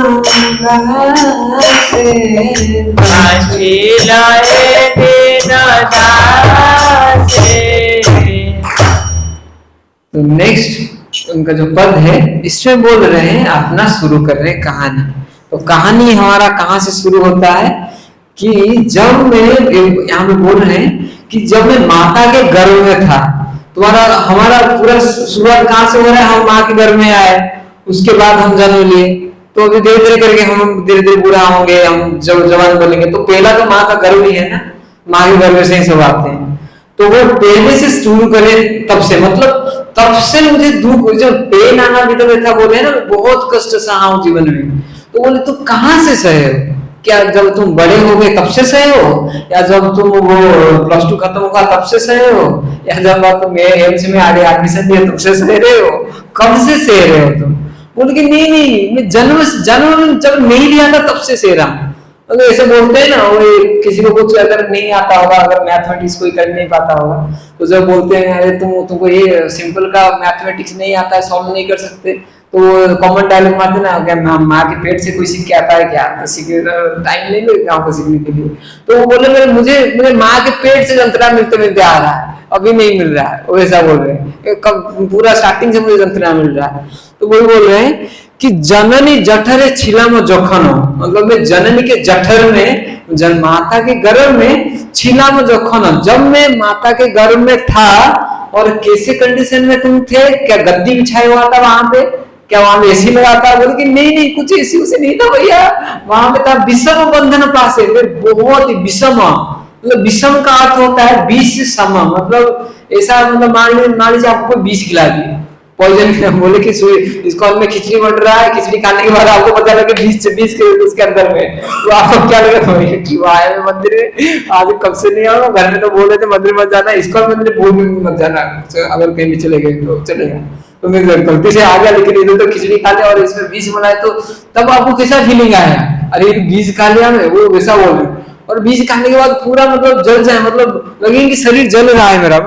दासे, पंछी लड़े दिन दासे। तो नेक्स्ट उनका जो पद है, इसमें बोल रहे हैं, अपना शुरू कर रहे हैं कहानी। तो कहानी हमारा कहाँ से शुरू होता है कि जब मैं, यहाँ पे बोल रहे हैं कि जब मैं माता के गर्भ में था, हमारा पूरा शुरुआत कहाँ से हो रहा है? हम माँ के गर्भ में आए, उसके बाद हम जन्म लिए, तो अभी धीरे धीरे करके हम धीरे धीरे बूढ़ा होंगे, हम जब जवान बनेंगे। तो पहला तो माँ का गर्भ ही है ना, माँ के गर्भ से ही सब आते हैं। तो वो पहले से शुरू करें, तब से, मतलब तब से मुझे दुख, जब पेन आना भी तो था, बोले ना बहुत कष्ट सहा हूं जीवन में। तो बोले तो कहां से सहे हो? क्या जब तुम बड़े हो गए तब से सहे हो, या जब तुम वो +2 खत्म होगा तब से सहे हो, या जब तुम एम्स में आगे एडमिशन दिए तब से सह रहे हो? कब से सह रहे हो तुम? बोले कि नहीं नहीं, मैं जन्म जन्म जब नहीं लिया था तब से शेर हूं। मतलब ऐसे बोलते हैं ना, वो किसी को कुछ अगर नहीं आता होगा, अगर मैथमेटिक्स कोई कर नहीं पाता होगा, तो जब बोलते हैं अरे तुमको ये सिंपल का मैथमेटिक्स नहीं आता है, सॉल्व नहीं कर सकते, तो कॉमन डायलॉग मारते ना, क्या माँ के पेट से कोई सीख के आता है क्या, तो सीखे टाइम नहीं लगेगा आपको सीखने के लिए। तो वो बोले मुझे मेरे माँ के पेट से जंतरा मिलते मिलते आ रहा है, अभी नहीं मिल रहा है, वो ऐसा बोल रहे हैं, कब पूरा स्टार्टिंग से मुझे जंतरा मिल रहा है। तो वही बोल रहे हैं कि जननी जठरे छिलम जखन, मतलब मैं जननी के जठर में, जन माता के गर्भ में, छिलम जखन, जब मैं माता के गर्भ में था, और कैसे कंडीशन में तुम थे, क्या गद्दी बिछाया हुआ था वहां पे, क्या वहां पे एसी लगा था, बोले कि नहीं नहीं कुछ एसी उसी नहीं था भैया, वहां पे था विषम बंधन पास है, बहुत ही विषम, मतलब विषम का अर्थ होता है विष सम, मतलब ऐसा, मतलब मान लीजिए आपको कोई विष खिला दिया, पॉइजन, बोले कि इसको में खिचड़ी बन रहा है, खिचड़ी खाने के बाद आपको पता लगे 20 के उसके अंदर में, तो आपको क्या लगा कि वो आया मैं मंदिर में, आज कब से नहीं आऊंगा, घर में तो बोल रहे थे मंदिर मत जाना, इसको मंदिर भूल मत जाना, अगर कहीं भी चले गए तो चलेगा, तो मैं गलती से आ गया, लेकिन इधर तो खिचड़ी खा लिया और इसमें बीज बनाए, तो तब आपको कैसा फीलिंग आया, अरे बीज खा लिया मैं, वो वैसा बोल रहे, और बीज खाने के बाद पूरा मतलब जल जाए, मतलब लगे कि शरीर जल रहा है मेरा,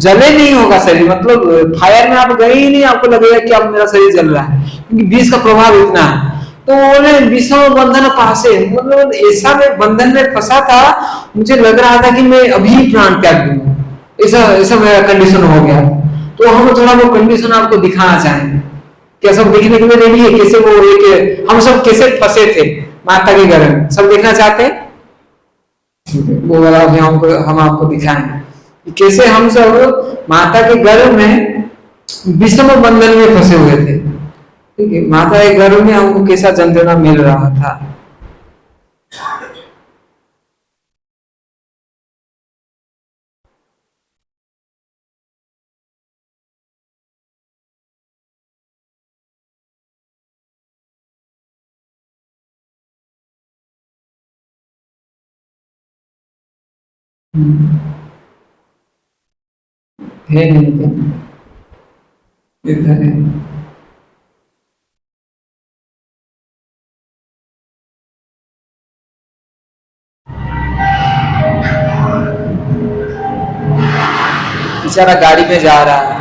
जले नहीं होगा शरीर, मतलब फायर में आप गए ही नहीं, आपको लगेगा कि अब मेरा शरीर जल रहा है, क्योंकि बीज का प्रभाव इतना है। तो बोले विषम बंधन पासे, मतलब ऐसा मैं बंधन में फंसा था, मुझे लग रहा था कि मैं अभी प्राण त्याग दूंगा, ऐसा ऐसा मेरा कंडीशन हो गया। तो हम थोड़ा वो कंडीशन आपको दिखाना चाहेंगे, क्या सब देखने के लिए रेडी है, कैसे वो एक हम सब कैसे फंसे थे माता के घर में, सब देखना चाहते हैं, वो वाला भी हम आपको दिखाएंगे कि कैसे हम सब माता के गर्भ में विषम बंधन में फंसे हुए थे, ठीक है, माता के गर्भ में हमको कैसा यंत्रणा मिल रहा था। है नहीं क्या? इधर है। बेचारा गाड़ी में जा रहा है,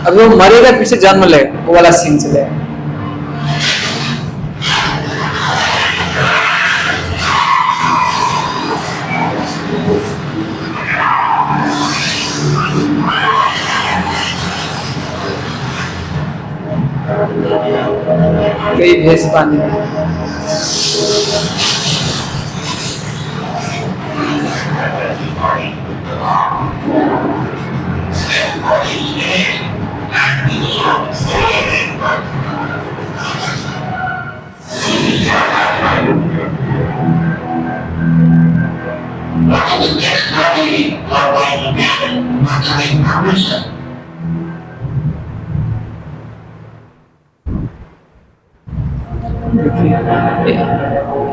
अब वो मरेगा फिर से जन्म लेगा, वो वाला सीन चलेगा। गई भैंस पानी में।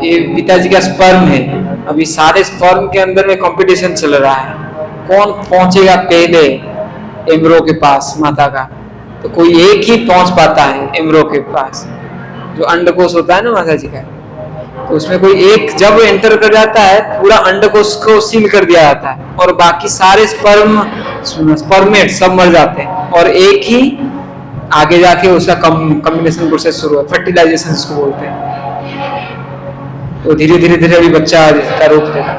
ये पिताजी का स्पर्म है, अभी सारे स्पर्म के अंदर में कंपटीशन चल रहा है, कौन पहुंचेगा पहले एम्ब्रो के पास माता का, तो कोई एक ही पहुंच पाता है एम्ब्रो के पास, जो अंडकोश होता है ना माता जी का, तो उसमें कोई एक जब एंटर कर जाता है, पूरा अंडकोश को सील कर दिया जाता है, और बाकी सारे स्पर्मेट सब मर जाते हैं, और एक ही आगे जाके उसका कम्बिनेशन प्रोसेस शुरू है, फर्टिलाइजेशन इसको बोलते हैं। तो धीरे धीरे धीरे अभी बच्चा का रूप लेगा।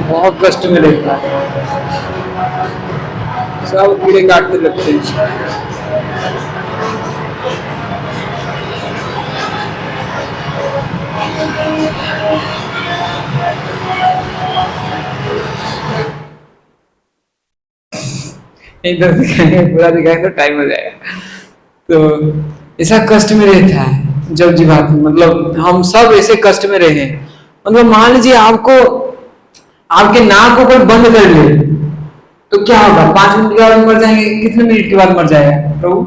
बहुत कष्ट में रहता है, सब कीड़े काटते लगते हैं। इधर दिखाएंगे, पूरा दिखाएंगे तो टाइम हो जाएगा। तो ऐसा कष्ट में रहता है जब जीवात्मा, मतलब हम सब ऐसे कष्ट में रहे। मतलब मान लीजिए आपको, आपके नाक को कोई बंद कर ले तो क्या होगा? 5 मिनट के बाद मर जाएंगे। कितने मिनट के बाद मर जाएगा प्रभु?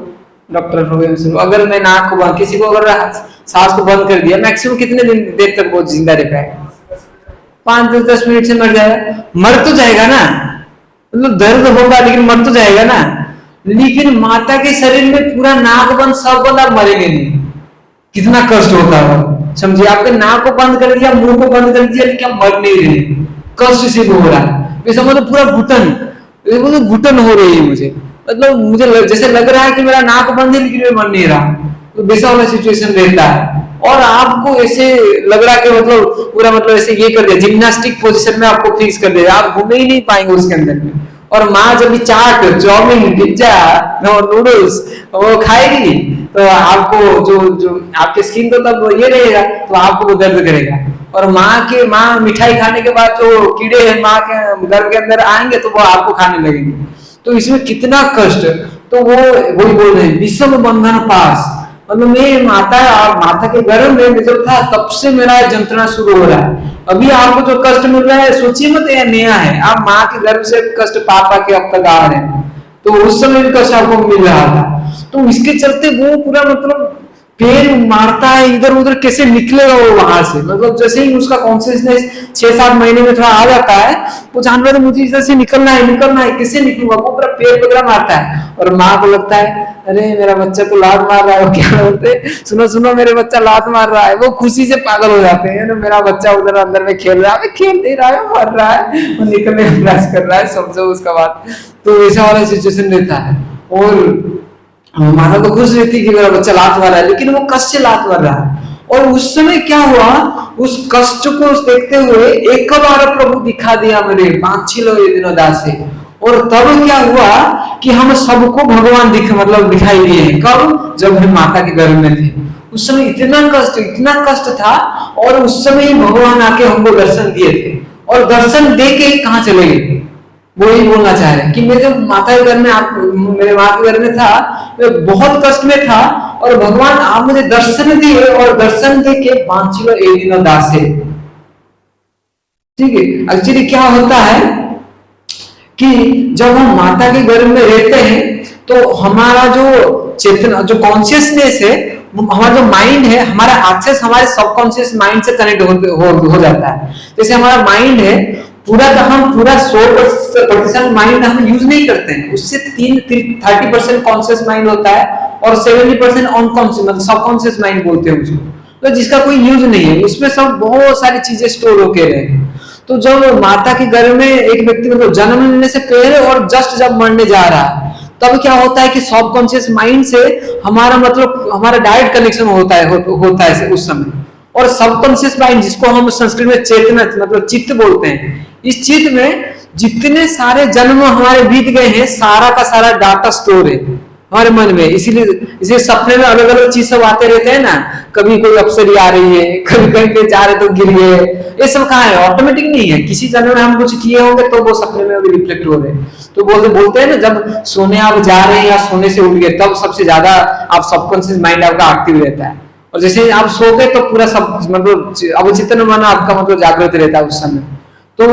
डॉक्टर प्रभु, अगर मैं नाक को बंद, किसी को अगर सांस को बंद कर दिया, मैक्सिमम कितने दिन देर तक वो जिंदा रह पाएगा? 5 से 10 मिनट से मर जाएगा। मर तो जाएगा ना, मतलब दर्द होगा लेकिन मर तो जाएगा ना। लेकिन माता के शरीर में पूरा नाक बंद, सब बंद, आप मरेंगे नहीं। कितना कष्ट होता है समझिए। आपके नाक को बंद कर दिया, मुंह को बंद कर दिया, लेकिन आप मर नहीं रहे, कष्ट से हो रहा है। समझो पूरा घुटन, घुटन हो रही है मुझे, मतलब मुझे जैसे लग रहा है कि मेरा नाक बंद है लेकिन मैं मर नहीं रहा। तो वैसा वाला सिचुएशन रहता है। और आपको ऐसे लग रहा है कि मतलब पूरा, मतलब ऐसे ये कर दिया, जिम्नास्टिक पोजीशन में आपको फिक्स कर दिया, आप घूमे ही नहीं पाएंगे उसके अंदर में। और माँ जब भी चाट, चाउमीन, पिज्जा और नूडल्स वो खाएगी तो आपको जो आपके स्किन को तब ये रहेगा, तो आपको वो दर्द करेगा। और माँ मिठाई खाने के बाद जो कीड़े हैं माँ के गर्भ के अंदर आएंगे तो वो आपको खाने लगेंगे। तो इसमें कितना कष्ट। तो वो वही बोल रहे हैं, विषम बंधन पास, मतलब मैं माता के गर्भ में जब था तब से मेरा यंत्रणा शुरू हो रहा है। अभी आपको जो कष्ट मिल रहा है सोचिए मत यह नया है, आप माँ के गर्भ से कष्ट पा के अब तक आ रहे हैं, तो उस समय भी कष्ट आपको मिल रहा था। तो इसके चलते वो पूरा मतलब पैर मारता है इधर उधर, कैसे निकलेगा वो वहां से। मतलब जैसे ही उसका कॉन्शियसनेस 6-7 महीने में थोड़ा आ जाता है, वो जान रहा है मुझे इधर से निकलना है, कैसे निकलूंगा, वो पूरा पैर वगैरह मारता है। और माँ को लगता है अरे मेरा बच्चा तो लात मार रहा है, क्या बोलते, सुनो मेरे बच्चा लात मार रहा है। वो खुशी से पागल हो जाते हैं, मेरा बच्चा उधर अंदर में खेल रहा है, खेल नहीं रहा है, मर रहा है, वो निकलने का प्रयास कर रहा है, समझो उसका बात। तो वैसा वाला सिचुएशन रहता है। और माता तो खुश रहती कि मेरा बच्चा लात मार रहा है, लेकिन वो कष्ट से लात मार रहा है। और उस समय क्या हुआ, उस कष्ट को देखते हुए एक बार प्रभु दिखा दिया मेरे 5-6 दिनों दासे। और तब क्या हुआ कि हम सबको भगवान दिखाई दिए हैं। कब? जब हम माता के गर्भ में थे, उस समय इतना कष्ट था। और उस समय ही भगवान आके हमको दर्शन दिए थे। और दर्शन दे के कहाँ चले गए, वो ही बोलना चाह रहे हैं कि मैं जब माता के घर में, मेरे माँ के घर में था, मैं बहुत कष्ट में था और भगवान आप मुझे दर्शन दिए, और दर्शन दे के 5 दिनों दासे। ठीक है, एक्चुअली क्या होता है कि जब हम माता के गर्भ में रहते हैं तो हमारा जो चेतना, जो कॉन्शियसनेस है, हमारा जो माइंड है, हमारा एक्सेस हमारे सबकॉन्शियस माइंड से कनेक्ट हो जाता है। जैसे हमारा माइंड है पूरा का, हम पूरा 100% माइंड हम यूज नहीं करते हैं, उससे 30% कॉन्शियस माइंड होता है और 70% अनकॉन्शियस, मतलब सबकॉन्शियस माइंड बोलते हैं उसको, तो जिसका कोई यूज नहीं है, उसमें सब बहुत सारी चीजें स्टोर होके रहे। तो जब माता के गर्भ में एक व्यक्ति मतलब जन्म लेने से पहले और जस्ट जब मरने जा रहा है, तब क्या होता है कि सबकॉन्शियस माइंड से हमारा मतलब हमारा डायरेक्ट कनेक्शन होता है उस समय। और सबकॉन्शियस माइंड, जिसको हम संस्कृत में चेतना मतलब चित्त बोलते हैं, इस चित्त में जितने सारे जन्म हमारे बीत गए हैं, सारा का सारा डाटा स्टोर है हमारे मन में। इसीलिए सपने में अलग अलग चीज सब आते रहते हैं ना, कभी कोई अप्सरी आ रही है, कभी कहीं पे जा रहे तो गिर गए, ये सब कहाँ है, ऑटोमेटिक नहीं है। किसी जन्म में हम कुछ किए होंगे तो वो सपने में अभी रिफ्लेक्ट हो रहे हैं। तो बोलते हैं ना, जब सोने आप जा रहे हैं या सोने से उठ गए, तब सबसे ज्यादा आप सबकॉन्शियस माइंड आपका एक्टिव रहता है। और जैसे आप सो गए तो पूरा सब मतलब अवचेतन मन आपका मतलब जागृत रहता है उस समय। तो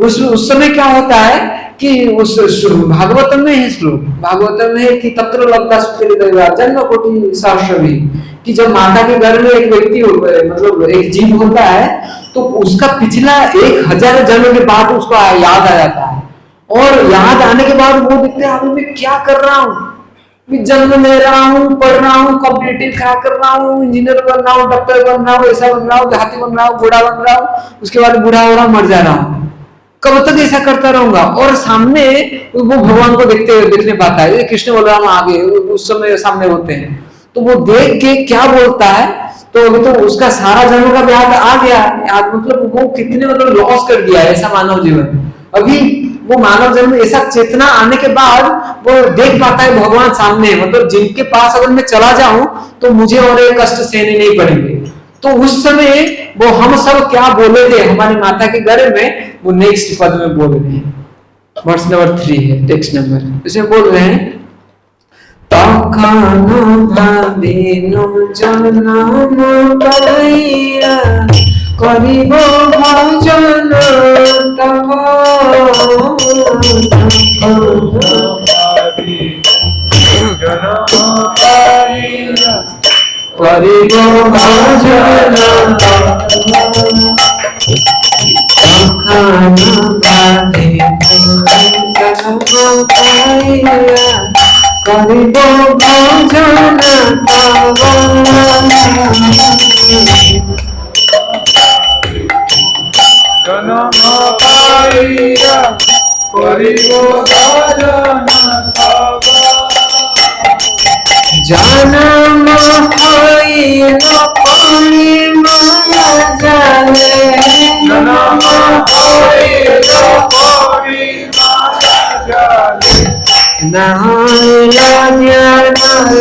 उस समय क्या होता है कि उस भागवतम में है श्लोक, भागवतम में है कि तत्र लब्धा सुकृत जन्म कोटि सहस्रभी, कि जब माता के घर में एक व्यक्ति मतलब एक जीव होता है तो उसका पिछला 1000 जन्म के बाद उसको याद आ जाता है। और याद आने के बाद वो देखते हैं मैं क्या कर रहा हूँ, मैं जन्म ले रहा हूँ, पढ़ रहा हूँ, कॉम्पिटिटिव क्रैक कर रहा हूँ, इंजीनियर बन रहा हूँ, डॉक्टर बन रहा हूँ, ऐसा बन रहा हूँ, देहाती बन रहा हूँ, बूढ़ा बन रहा हूँ, उसके बाद बूढ़ा हो रहा हूँ, मर जा रहा हूँ, कब तक ऐसा करता रहूंगा। और सामने वो भगवान को देखने पाता है, कृष्ण बलराम आगे उस समय सामने होते हैं, तो वो देख के क्या बोलता है, तो अभी तो उसका सारा जन्म का याद आ गया, याद मतलब वो कितने मतलब लॉस कर दिया ऐसा मानव जीवन। अभी वो मानव जन्म ऐसा चेतना आने के बाद वो देख पाता है भगवान सामने है, मतलब जिनके पास अगर मैं चला जाऊं तो मुझे और एक कष्ट सहने नहीं पड़ेंगे। तो उस समय वो हम सब क्या बोले थे हमारी माता के गर्भ में, वो नेक्स्ट पद में बोल रहे हैं, वर्ष नंबर 3 है टेक्स्ट नंबर, इसमें बोल रहे हैं तखन भाबिनु जनम पाइया करिब भजन तब करिब भजन तखन भाबिनु जनम पाइया करिब भजन तब जनम पाइया करिब भजन तब जनम होइन पाई माया जाले जनम होइन पाई माया जाले नाया ज्ञान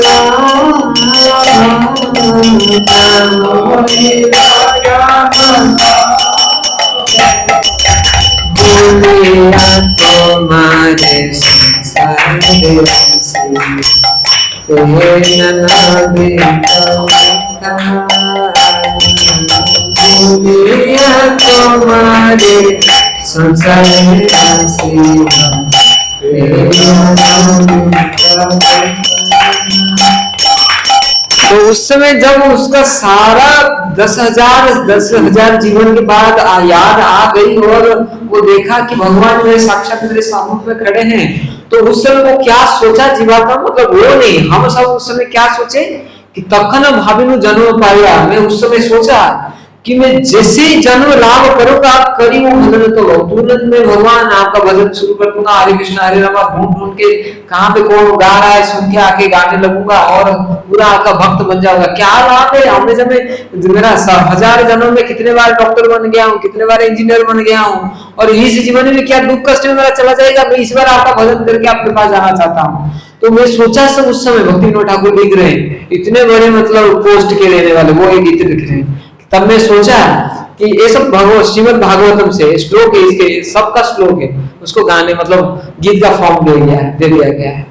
भूलिया तुम्हारे संसार भूलिया तुम्हारे संसार तो उस समय जब उसका सारा 10,000 जीवन के बाद याद आ गई और वो देखा कि भगवान मेरे साक्षात मेरे सामने में खड़े हैं, तो उस समय वो क्या सोचा जीवात्मा, मतलब वो नहीं, हम सब उस समय क्या सोचे कि तखन भाविनु जन्म पाया। मैं उस समय सोचा कि मैं जैसे ही जन्म लाभ करूंगा आप करी वो भजन तो तुरंत में भगवान आपका भजन शुरू कर दूंगा, हरे कृष्ण हरे राम ढूंढ ढूंढ के कहाँ पे कौन गा रहा है सुन के आके गाने लगूंगा और पूरा आपका भक्त बन जाऊंगा। क्या लाभ है, हमने जब मेरा 1000 जन्म में कितने बार डॉक्टर बन गया हूँ, कितने बार इंजीनियर बन गया हूँ, और इस जीवन में क्या दुख कष्ट में मेरा चला जाएगा, मैं इस बार आपका भजन करके आपके पास जाना चाहता हूँ। तो मैं सोचा सब उस समय भक्ति विनोद ठाकुर लिख रहे हैं, इतने बड़े मतलब पोस्ट के लेने वाले वो एक गीत लिख रहे हैं। तब मैं सोचा कि ये सब भगवत श्रीमद् भागवतम से श्लोक है, इसके सबका श्लोक है, उसको गाने मतलब गीत का फॉर्म दे दिया गया है।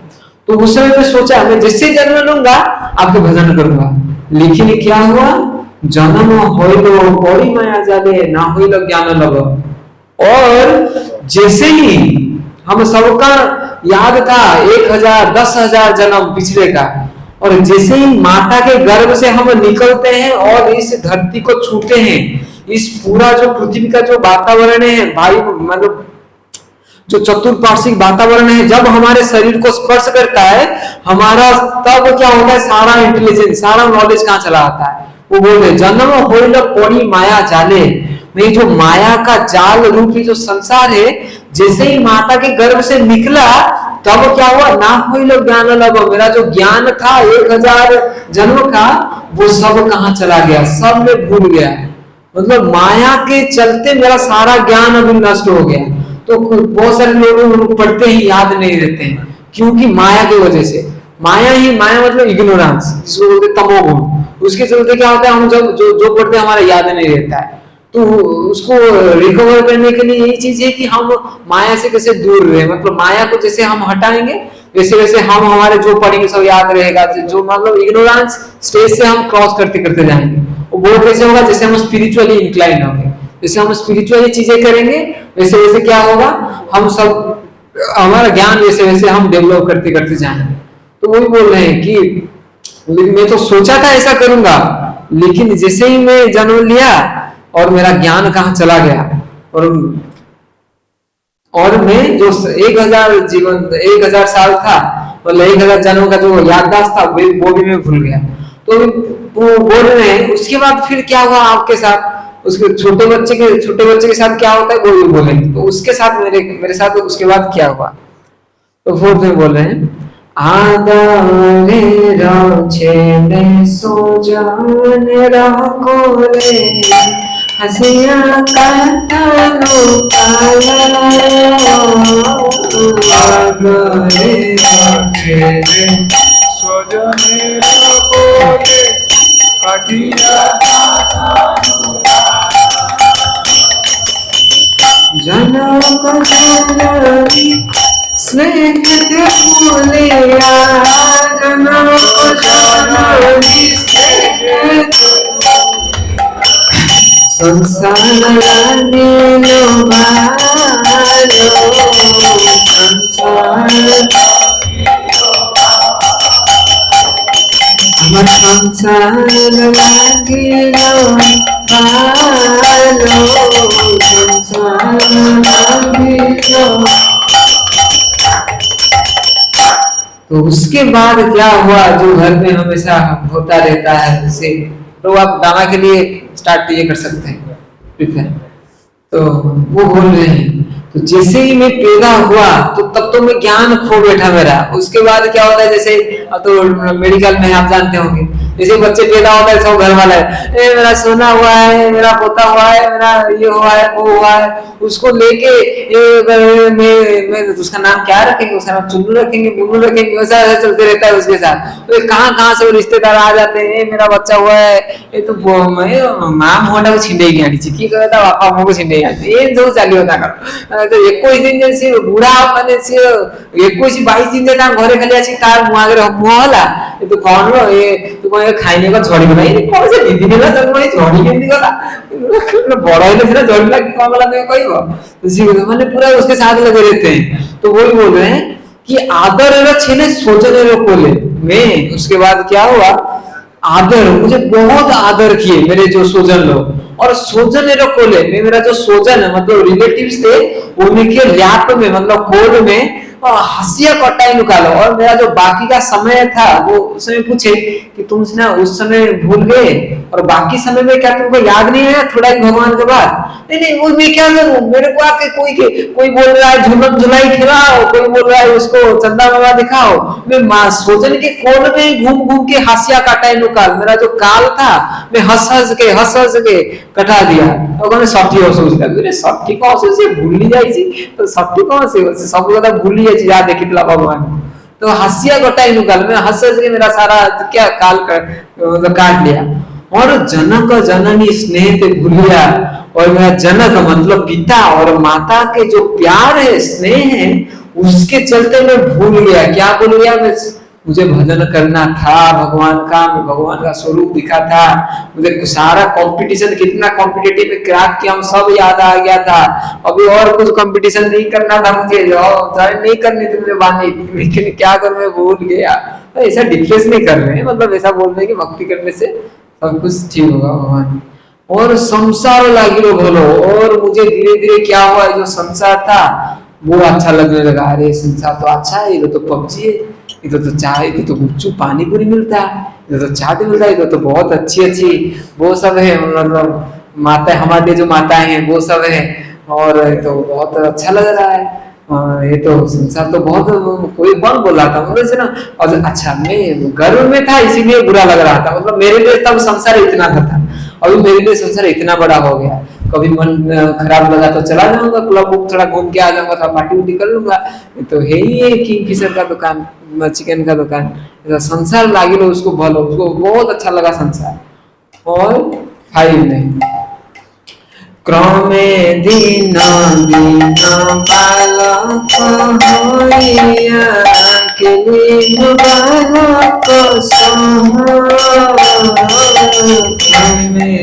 तो उस समय मैं सोचा मैं जिससे जन्म लूंगा आपके भजन करूंगा, लेकिन क्या हुआ, जन्म होइलो कोई माया जाले ना होइलो ज्ञान लब। और जैसे ही हम सबका याद था 1000 10,000 जन्म पिछले का, और जैसे ही माता के गर्भ से हम निकलते हैं और इस धरती को छूते हैं, इस पूरा जो पृथ्वी का जो वातावरण है भाई, मतलब जो चतुर्पार्श्विक वातावरण है, जब हमारे शरीर को स्पर्श करता है हमारा, तब क्या होता है, सारा इंटेलिजेंस सारा नॉलेज कहाँ चला आता है। वो बोल रहे जन्म होइल कोड़ी माया जाले, में जो माया का जाल रूपी जो संसार है, जैसे ही माता के गर्भ से निकला तब क्या हुआ, ना होइल ज्ञान लब, मेरा जो ज्ञान था 1000 जन्म का वो सब कहाँ चला गया, सब में भूल गया। मतलब माया के चलते मेरा सारा ज्ञान अभी नष्ट हो गया। तो बहुत सारे लोग उनको पढ़ते ही याद नहीं रहते हैं, क्योंकि माया की वजह से, माया मतलब इग्नोरेंस, जिसको बोलते तमोगुण, उसके चलते क्या होता है, हम जब जो पढ़ते हैं हमारा याद नहीं रहता है। तो उसको रिकवर करने के लिए यही चीज है कि हम माया से कैसे दूर रहे, मतलब माया को जैसे हम हटाएंगे वैसे वैसे हम हमारे जो पढ़ेंगे सब याद रहेगा, जो मतलब इग्नोरेंस स्टेज से हम क्रॉस करते करते जाएंगे। वो कैसे होगा, जैसे हम स्पिरिचुअली इंक्लाइन होंगे, जैसे हम स्पिरिचुअली चीजें करेंगे वैसे वैसे क्या होगा, हम सब हमारा ज्ञान वैसे वैसे हम डेवलप करते करते जाएंगे। तो वही बोल रहे हैं कि मैं तो सोचा था ऐसा करूंगा, लेकिन जैसे ही मैं जन्म लिया और मेरा ज्ञान कहाँ चला गया, और मैं जो 1000 साल था, मतलब 1000 जन्म का जो याददाश्त था वो भी मैं भूल गया। तो वो बोल रहे हैं उसके बाद फिर क्या हुआ आपके साथ, उसके छोटे बच्चे के साथ क्या होता है वो भी बोलेंगे। तो उसके साथ मेरे साथ उसके बाद क्या हुआ, तो फोर्थ में बोल रहे हैं আদরের ছেলে সোজনের কোলে হাসিয়া কাটানো আদরের ছেলে স্বজনের কোলে কাটিয়া জনক জননী স্নেহতে ভুলিয়া জনক জননী স্নেহতে সংসার লাগিল ভালো সংসার আমার সংসার লাগিল ভালো সংসার লাগিল। तो उसके बाद क्या हुआ जो घर में हमेशा होता रहता है, जैसे तो आप गाना के लिए स्टार्ट ये कर सकते हैं प्रिपेयर। तो वो बोल रहे हैं तो जैसे ही मैं पैदा हुआ तो तब तो मैं ज्ञान खो बैठा मेरा। उसके बाद क्या होता है, जैसे अब तो मेडिकल में आप जानते होंगे, जैसे बच्चे पैदा होता है सब घर वाला है मेरा सोना हुआ है, मेरा पोता हुआ है, मेरा ये हुआ है, वो हुआ है, उसको लेके मैं उसका नाम क्या रखेंगे, उसका नाम चुन्नू रखेंगे, मुन्नू रखेंगे, वैसा ऐसा चलते रहता है उसके साथ। तो कहाँ कहाँ से रिश्तेदार आ जाते हैं, मेरा बच्चा हुआ है, ये तो माँ मोटा को छिंडे की आनी चाहिए, कहता बापा मुँह को छिंडे आती ये जो चालू होता करो। तो 21 दिन से बुढ़ा माने से 21-22 दिन तक घरे खाली आसी तार मुँह आगे मुँह होला तो कौन रो ये तो कोई खाइने को झड़ी बना ये कौन से दीदी ने जन्म ये झड़ी केंदी गला बड़ा है ना झड़ी लग कौन गला तो कहबो उसी माने पूरा उसके साथ लगे रहते हैं। तो वही बोल रहे हैं कि आदर छेले सोचने कोले में। उसके बाद क्या हुआ, आदर मुझे बहुत आदर किए मेरे जो सोजन लोग, और सोजन कोले में मेरा जो सोजन है मतलब रिलेटिव्स थे उनके लैप में मतलब कोल में हंसिया कटाई निकालो। और मेरा जो बाकी का समय था वो उसमें पूछे कि तुम ना उस समय भूल गए और बाकी समय में क्या तुमको याद नहीं है थोड़ा ही भगवान के बाद? नहीं नहीं वो मैं क्या करूं, मेरे को आके कोई बोल रहा है झुमक झुलाई खिलाओ, कोई बोल रहा है उसको चंदा मामा दिखाओ, मैं मां सोजन के कोल में घूम घूम के हंसिया कटाई निकाल। मेरा जो काल था मैं हंस हंस के कटा दिया। और मैंने साठी महसूस कर मेरे साठी कौन से भूल जाई तो साठी कौन से सब कथा भूल जा देखिला भगवान। तो हंसिया गोटाई निकाल मैं हंस के मेरा सारा क्या काल काट लिया। और जनक जननी स्नेह ते भूलिया, और मेरा जनक मतलब पिता और माता के जो प्यार है स्नेह है उसके चलते मैं भूल गया। क्या भूल गया, मैं मुझे भजन करना था भगवान का, मैं भगवान का स्वरूप दिखा था, मुझे सारा कंपटीशन कितना कॉम्पिटिटिव में क्रैक किया सब याद आ गया था। अभी और कुछ कंपटीशन नहीं करना था मुझे, ज्वाइन नहीं करनी थी मुझे वाणी, लेकिन क्या करूं मैं भूल गया। तो ऐसा डिप्रेस नहीं कर रहे हैं, मतलब ऐसा बोल रहे हैं कि भक्ति करने से सब कुछ ठीक होगा भगवान। और संसार लागिलो बोलो, और मुझे धीरे धीरे क्या हुआ, जो संसार था वो अच्छा लगने लगा। अरे संसार तो अच्छा है, ये तो पबजी है, इधर तो चाय, इधर तो गुपचुप पानी पूरी मिलता है, इधर तो चाट मिलता है, इधर तो बहुत अच्छी वो सब है, मतलब माता हमारे जो माताएं हैं वो सब है, और तो बहुत अच्छा लग रहा है। ये तो संसार तो बहुत, कोई कौन बोल रहा था मुझे से ना, और अच्छा मैं गर्व में था इसीलिए बुरा लग रहा था, मतलब मेरे लिए तब संसार इतना था, अभी मेरे लिए संसार इतना बड़ा हो गया। कभी मन खराब लगा तो चला जाऊंगा क्लब थोड़ा घूम के आ जाऊंगा, थोड़ा पार्टी उटी कर लूंगा, तो है ही है किंगफिशर का दुकान, चिकन का दुकान, संसार लागे लो उसको भलो, उसको बहुत अच्छा लगा संसार। और 5 नहीं क्रमे दिन दिन बालक होइया केलिन बालक सह क्रमे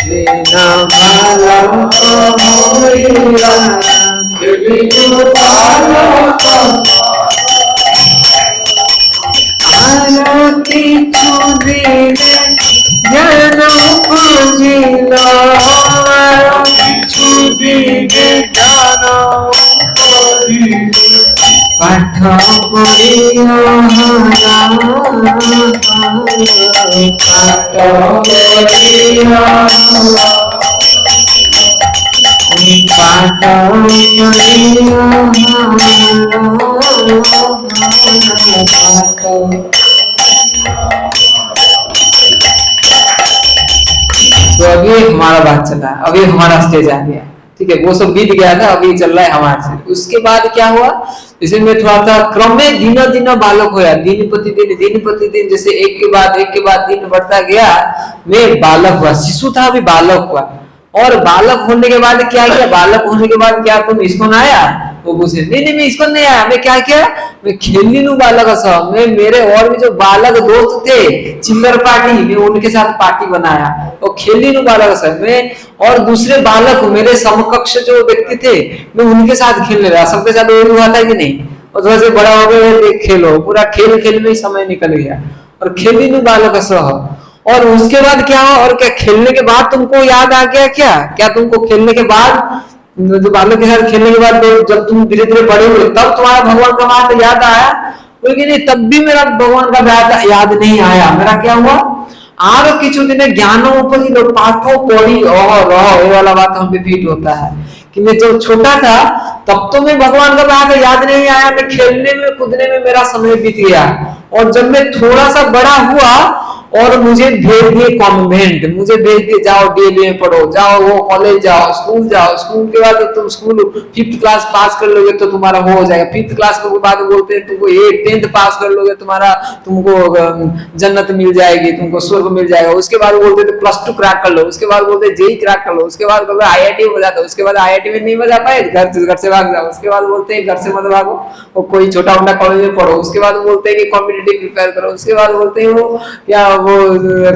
दिन बालक होइया केलिन बालक आरती चुदिरे ज्ञान पूजिला पाठ पढ़िया पाठ पढ़िया तो अभी हमारा बात चल रहा है, अभी हमारा स्टेज आ गया, ठीक है, वो सब बीत गया था, अभी चल रहा है हमारा स्टेज। उसके बाद क्या हुआ, जैसे मैं थोड़ा सा क्रम में दिनों दिनों बालक होया, दिन प्रतिदिन जैसे एक के बाद दिन बढ़ता गया, मैं बालक हुआ, शिशु था अभी बालक हुआ। और बालक होने के बाद क्या किया, बालक होने के बाद क्या तुम इसको ना आया, वो पूछे नहीं मैं इसको नहीं आया, मैं क्या किया, मैं खेलनी लू बालक सब, मैं मेरे और भी जो बालक दोस्त थे चिल्लर पार्टी, मैं उनके साथ पार्टी बनाया और खेलनी लू बालक सब, मैं और दूसरे बालक मेरे समकक्ष जो व्यक्ति थे मैं उनके साथ खेलने लगा, सबके साथ वही हुआ था कि नहीं। और थोड़ा से बड़ा हो गया, खेलो, पूरा खेल में ही समय निकल गया और खेलनी लू बालक सब। और उसके बाद क्या हुआ, और क्या खेलने के बाद तुमको याद आ गया, क्या तुमको खेलने के बाद, जो बालक के साथ खेलने के बाद जब तुम धीरे धीरे बड़े हुए तब तुम्हारा भगवान का बात याद आया, बोले नहीं तब भी मेरा भगवान का बात याद नहीं आया। मेरा क्या हुआ, आरो किछु दिन ज्ञानो उपजी पाठो पढ़ी रहो, ये वाला बात हम पे फिट होता है कि मैं जब छोटा था तब तो मैं भगवान का बात याद नहीं आया, मैं खेलने में कूदने में मेरा समय बीत गया। और जब मैं थोड़ा सा बड़ा हुआ और मुझे भेज दिए कॉन्वेंट, मुझे भेज दिए जाओ डीएवी में पढ़ो, जाओ वो कॉलेज जाओ, स्कूल के बाद तुम स्कूल 5th क्लास पास कर लोगे तो तुम्हारा वो हो जाएगा, 5th क्लास के बाद बोलते हैं तुमको 10th पास कर लोगे तुम्हारा तुमको जन्नत मिल जाएगी, तुमको स्वर्ग मिल जाएगा। उसके बाद बोलते थे +2 क्रैक कर लो, उसके बाद बोलते जेई क्रैक कर लो, उसके बाद बोलते आईआईटी हो जाता, उसके बाद आईआईटी में नहीं बजा पाए घर से भाग जाओ, उसके बाद बोलते हैं घर से मत भागो और कोई छोटा मोटा कॉलेज में पढ़ो, उसके बाद बोलते हैं कि कॉम्पिटिटिव प्रिपेयर करो, उसके बाद बोलते हैं वो क्या वो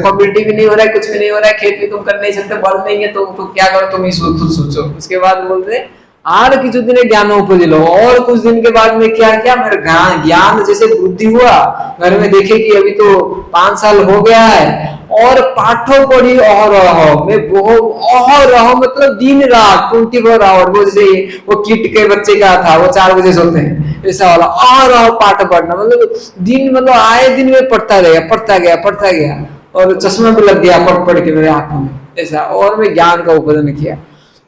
कॉम्पिटिटिव भी नहीं हो रहा है, कुछ भी नहीं हो रहा है, खेत भी तुम कर नहीं सकते, बल नहीं है तो क्या करो तुम ही खुद सोचो। उसके बाद बोलते हैं आर किछु दिन ज्ञान उपजिलो, और कुछ दिन के बाद में क्या किया, मेरा ज्ञान जैसे बुद्धि हुआ, घर में देखे कि अभी तो 5 साल हो गया है और पाठो पढ़ी और मैं बहुत रहो मतलब दिन रात 24 आवर, वो जैसे वो किट के बच्चे का था वो 4 बजे सोते हैं ऐसा वाला, और पाठ पढ़ना मतलब दिन मतलब आए दिन में पढ़ता गया और चश्मा भी लग गया पढ़ के मेरे आंखों में ऐसा, और मैं ज्ञान का उपजन किया।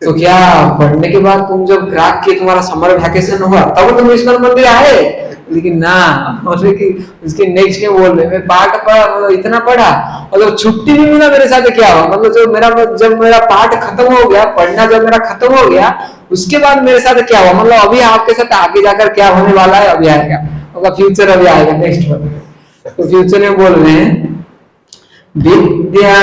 तो क्या पढ़ने के बाद तुम जब क्रैक किए, तुम्हारा समर वैकेशन हुआ तब तुम इस्कॉन मंदिर आए, लेकिन ना उसके नेक्स्ट डे बोल रहे मैं पाठ पढ़ा, मतलब इतना पढ़ा और जब छुट्टी भी मिला मेरे साथ क्या हुआ, मतलब जब मेरा पाठ खत्म हो गया, पढ़ना जब मेरा खत्म हो गया उसके बाद मेरे साथ क्या हुआ, मतलब अभी आपके साथ आगे जाकर क्या होने वाला है अभी आएगा, होगा फ्यूचर अभी आएगा नेक्स्ट में। तो फ्यूचर में बोल रहे हैं विद्या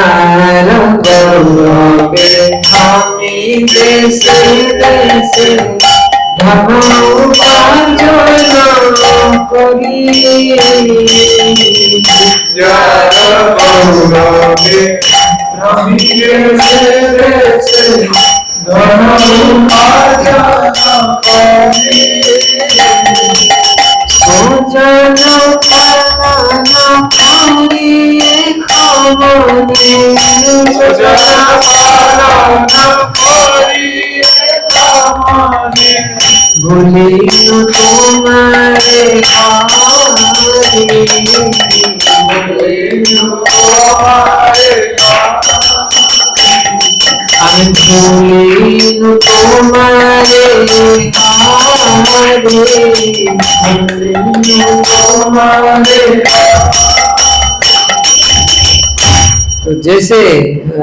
तो जैसे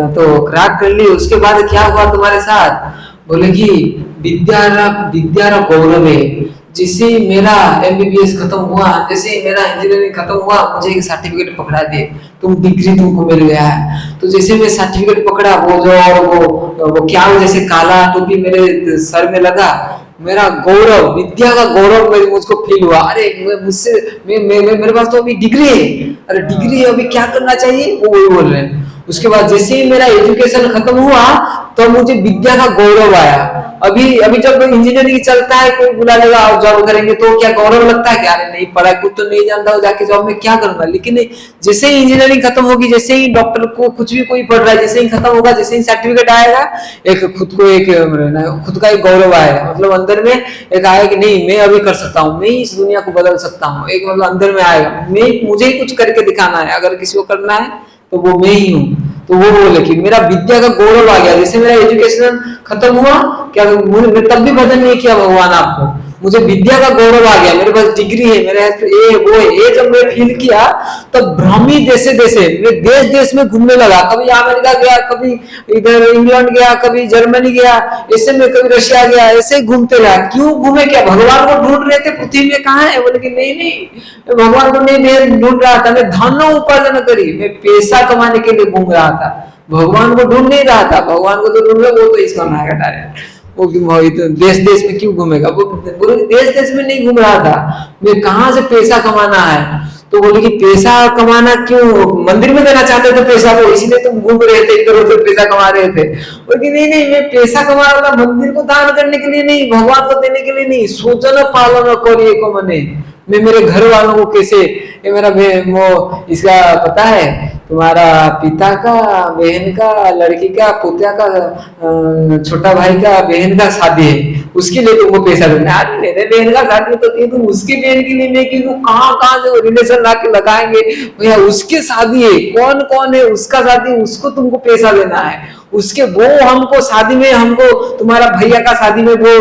तो क्रैक कर ली, उसके बाद क्या हुआ तुम्हारे साथ, बोले कि विद्या गौरव है, जैसे मेरा एमबीबीएस खत्म हुआ, जैसे मेरा इंजीनियरिंग खत्म हुआ, मुझे एक सर्टिफिकेट पकड़ा दिए, तुम डिग्री तुमको मिल गया है। तो जैसे मैं सर्टिफिकेट पकड़ा, वो क्या जैसे काला टोपी मेरे सर में लगा, मेरा गौरव, विद्या का गौरव मुझको फील हुआ, अरे मुझसे मेरे पास तो अभी डिग्री है, अरे डिग्री अभी क्या करना चाहिए वो वही बोल रहे हैं। उसके बाद जैसे ही मेरा एजुकेशन खत्म हुआ तो मुझे विद्या का गौरव आया। अभी जब इंजीनियरिंग चलता है, कोई बुला लेगा और जॉब करेंगे तो क्या गौरव लगता है कि अरे नहीं पढ़ा, कुछ तो नहीं जानता हूँ, जाके जॉब में क्या करूंगा। लेकिन जैसे ही इंजीनियरिंग खत्म होगी, जैसे ही डॉक्टर को कुछ भी कोई पढ़ रहा है, जैसे ही खत्म होगा, जैसे ही सर्टिफिकेट आएगा, एक खुद का एक गौरव आएगा, मतलब अंदर में एक आएगा कि नहीं मैं अभी कर सकता हूँ, मैं इस दुनिया को बदल सकता हूँ, एक मतलब अंदर में आएगा, मुझे ही कुछ करके दिखाना है, अगर किसी को करना है तो वो मैं ही हूँ। तो वो बोले कि मेरा विद्या का गौरव आ गया, जैसे मेरा एजुकेशन खत्म हुआ, क्या मैं तब भी भजन नहीं किया भगवान आपको, मुझे विद्या का गौरव आ गया, मेरे पास डिग्री है, मेरे हाथ में ये वो है, ये जब मैं फील किया तब भ्रमी देशे देशे मैं देश देश में घूमने लगा। कभी अमेरिका गया, कभी इधर इंग्लैंड गया, कभी जर्मनी गया, ऐसे में कभी रशिया गया, ऐसे ही घूमते रहा। क्यों घूमे? क्या भगवान को ढूंढ रहे थे पृथ्वी में? कहाँ है? बोले कि नहीं नहीं, मैं भगवान को नहीं मैं ढूंढ रहा था, मैं धन उपार्जन करी, मैं पैसा कमाने के लिए घूम रहा था, भगवान को ढूंढ नहीं रहा था। भगवान को तो ढूंढ रहे, वो तो इसका आएगा डायरेक्ट, वो देश देश में क्यों घूमेगा? वो बोले देश देश में नहीं घूम रहा था, मैं कहाँ से पैसा कमाना है। तो बोले कि पैसा कमाना क्यों? मंदिर में देना चाहते थे पैसा को, इसलिए तुम घूम रहे थे, इधर उधर पैसा कमा रहे थे। बोले नहीं नहीं, मैं पैसा कमा रहा था मंदिर को दान करने के लिए नहीं, भगवान को देने के लिए नहीं। सोचन पालन करिए को मने, मैं मेरे घर वालों को कैसे, ये मेरा वो इसका पता है, तुम्हारा पिता का, बहन का, लड़की का, पोतिया का, छोटा भाई का, बहन का शादी है, उसके लिए तुमको पैसा देना है। मेरे बहन का शादी तो तुम उसकी बहन के लिए मैं क्यों, कहाँ कहाँ से रिलेशन ला के लगाएंगे भैया, उसकी शादी है, कौन कौन है उसका शादी, उसको तुमको पैसा देना है। उसके वो हमको शादी में, हमको तुम्हारा भैया का शादी में वो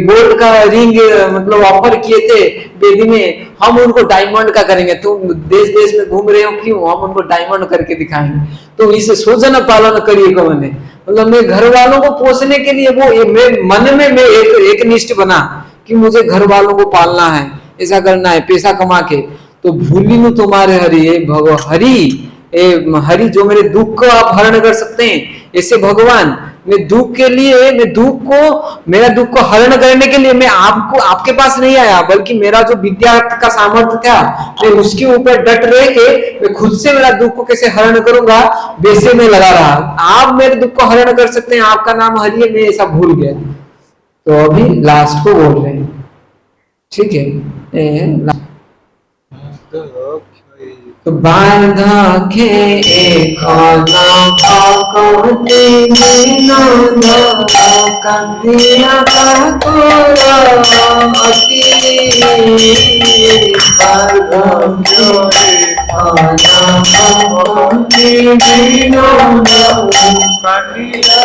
गोल्ड का रिंग मतलब ऑफर किए थे बेदी में, हम उनको डायमंड का करेंगे। तुम देश देश में घूम रहे हो क्यों? हम उनको डायमंड करके दिखाएंगे। तो इसे सोचना पालन करिए को मैंने, मतलब मैं घर वालों को पोसने के लिए वो मैं मन में मैं एक निष्ठ बना कि मुझे घर वालों को पालना है, ऐसा करना है पैसा कमा के। तो भूली नु तुम्हारे हरि, हरि हरि जो मेरे दुख को आप हरण कर सकते हैं, ऐसे भगवान मैं दुख के लिए, मैं दुख को, मेरा दुख को हरण करने के लिए मैं आपको, आपके पास नहीं आया, बल्कि मेरा जो विद्या का सामर्थ्य था मैं उसके ऊपर डट रहे के मैं खुद से मेरा दुख को कैसे हरण करूंगा वैसे में लगा रहा। आप मेरे दुख को हरण कर सकते हैं, आपका नाम हरि है, मैं ऐसा भूल गया। तो अभी लास्ट को बोल रहे हैं, ठीक है। तो बाधा के खाना पाकोते बिना कंदिया पाकोरा अति बाधा के खाना पाकोते बिना कंदिया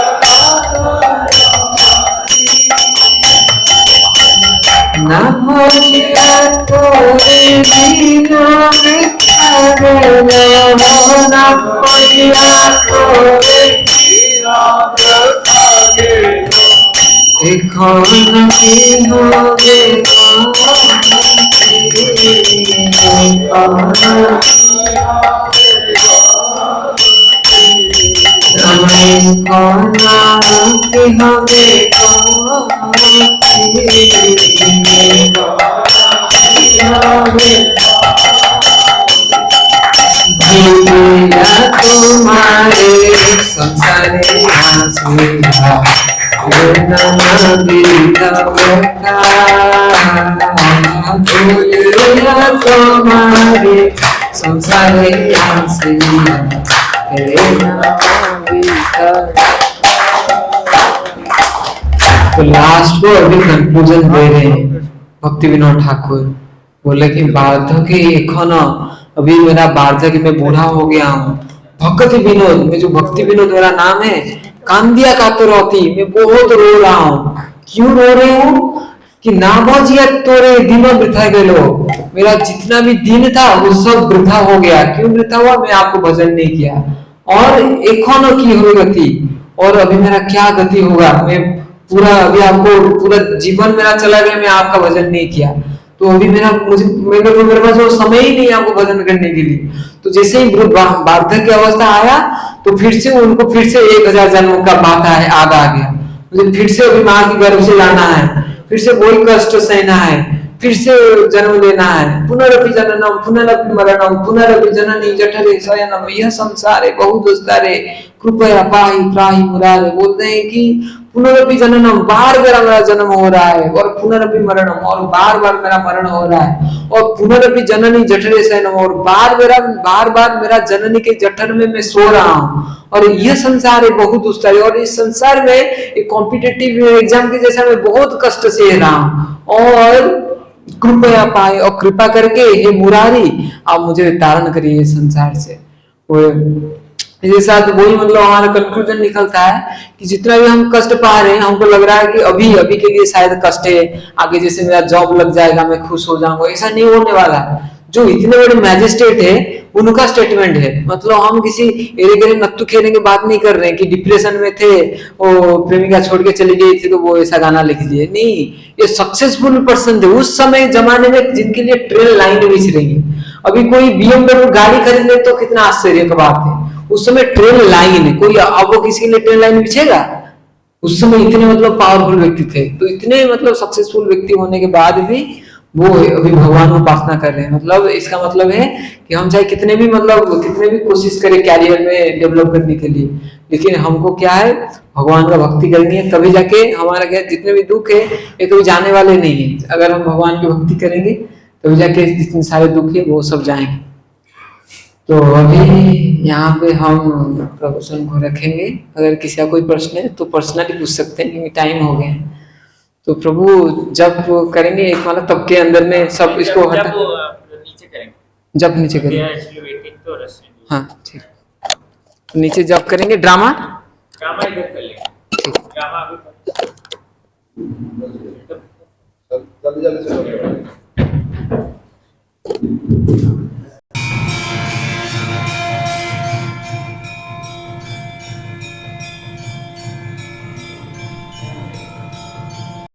ना भजिया तोरे बिना ना भजिया तोरे खान की होवे तुम्हारे संसारे तुम्हारे संसारे तो लास्ट को अभी कंक्लूजन दे रहे हैं भक्ति विनोद ठाकुर। बोले कि वार्धक्य एखन, अभी मेरा वार्धक्य में बूढ़ा हो गया हूँ। भक्ति विनोद में जो भक्ति विनोद मेरा नाम है, कांदिया कातरौती, मैं बहुत रो रहा हूँ। क्यों रो रहे हूँ? कि ना बजिया तोरे दिन वृथा गेलो, मेरा जितना भी दिन था वो सब वृथा हो गया। क्यों वृथा हुआ? मैं आपको भजन नहीं किया। और एखन की हो गति, और अभी मेरा क्या गति होगा? मैं पूरा अभी आपको पूरा जीवन मेरा चला गया, मैं आपका भजन नहीं किया। तो अभी मेरा मेरे पास वो समय ही नहीं आपको भजन करने के लिए। तो जैसे ही वार्धक्य अवस्था आया तो फिर से उनको फिर से 1000 जन्म का बात याद आ गया। मुझे फिर से अभी माँ की गर्भ से लाना है, फिर से वही कष्ट सहना है, फिर से जन्म लेना है। पुनरपि जननम पुनरपि मरणम पुनरपि जननी जठरे शयनम यह संसारे बहु दुस्तारे कृपया पाहि त्राहि मुरारे। बोलते हैं कि पुनरपि जननम, बार बार मेरा जन्म हो रहा है, और पुनरपि मरणम, और बार बार मेरा मरण हो रहा है, और पुनरपि जननी जठरे शयनम, और बार बार मेरा जननी के जठर में मैं सो रहा हूँ। और यह संसार है बहुत दुस्तारी, और इस संसार में एक कॉम्पिटिटिव एग्जाम के जैसा मैं बहुत कष्ट से रहा हूँ। और कृपया पाए, और कृपा करके हे मुरारी आप मुझे तारण करिए संसार से। इसके साथ वही मतलब हमारा कंक्लूजन निकलता है कि जितना भी हम कष्ट पा रहे हैं, हमको लग रहा है कि अभी अभी के लिए शायद कष्ट है, आगे जैसे मेरा जॉब लग जाएगा मैं खुश हो जाऊंगा, ऐसा नहीं होने वाला। जो इतने बड़े मैजिस्ट्रेट है उनका स्टेटमेंट है, मतलब हम किसी एरे गरे नत्थु खेलने की बात नहीं कर रहे हैं कि डिप्रेशन में थे, वो प्रेमिका छोड़ के चली गई थी तो वो ऐसा गाना लिख दिए, नहीं। ये सक्सेसफुल पर्सन थे उस समय जमाने में जिनके लिए ट्रेन लाइन बिछ रही है। अभी कोई BMW गाड़ी खरीद ले तो कितना आश्चर्य की बात है, उस समय ट्रेन लाइन है, कोई अब वो किसी के लिए ट्रेन लाइन बिछेगा? उस समय इतने मतलब पावरफुल व्यक्ति थे, तो इतने मतलब सक्सेसफुल व्यक्ति होने के बाद भी वो अभी भगवान को उपासना कर रहे हैं। मतलब इसका मतलब है कि हम चाहे कितने भी मतलब कितने भी कोशिश करें कैरियर में डेवलप करने के लिए, लेकिन हमको क्या है, भगवान का भक्ति करनी है, तभी जाके हमारा क्या जितने भी दुख है ये कभी जाने वाले नहीं है। अगर हम भगवान की भक्ति करेंगे तभी जाके जितने सारे दुख है वो सब जाएंगे। तो अभी यहाँ पे हम प्रवचन को रखेंगे, अगर किसी का कोई प्रश्न है तो पर्सनली पूछ सकते हैं क्योंकि टाइम हो गया है। तो प्रभु जब करेंगे एक माला तब के अंदर में सब इसको हटा नीचे करेंगे, जब नीचे करेंगे, तो हाँ ठीक, नीचे जब करेंगे ड्रामा इधर कर लेंगे, ड्रामा अभी जल्दी जल्दी से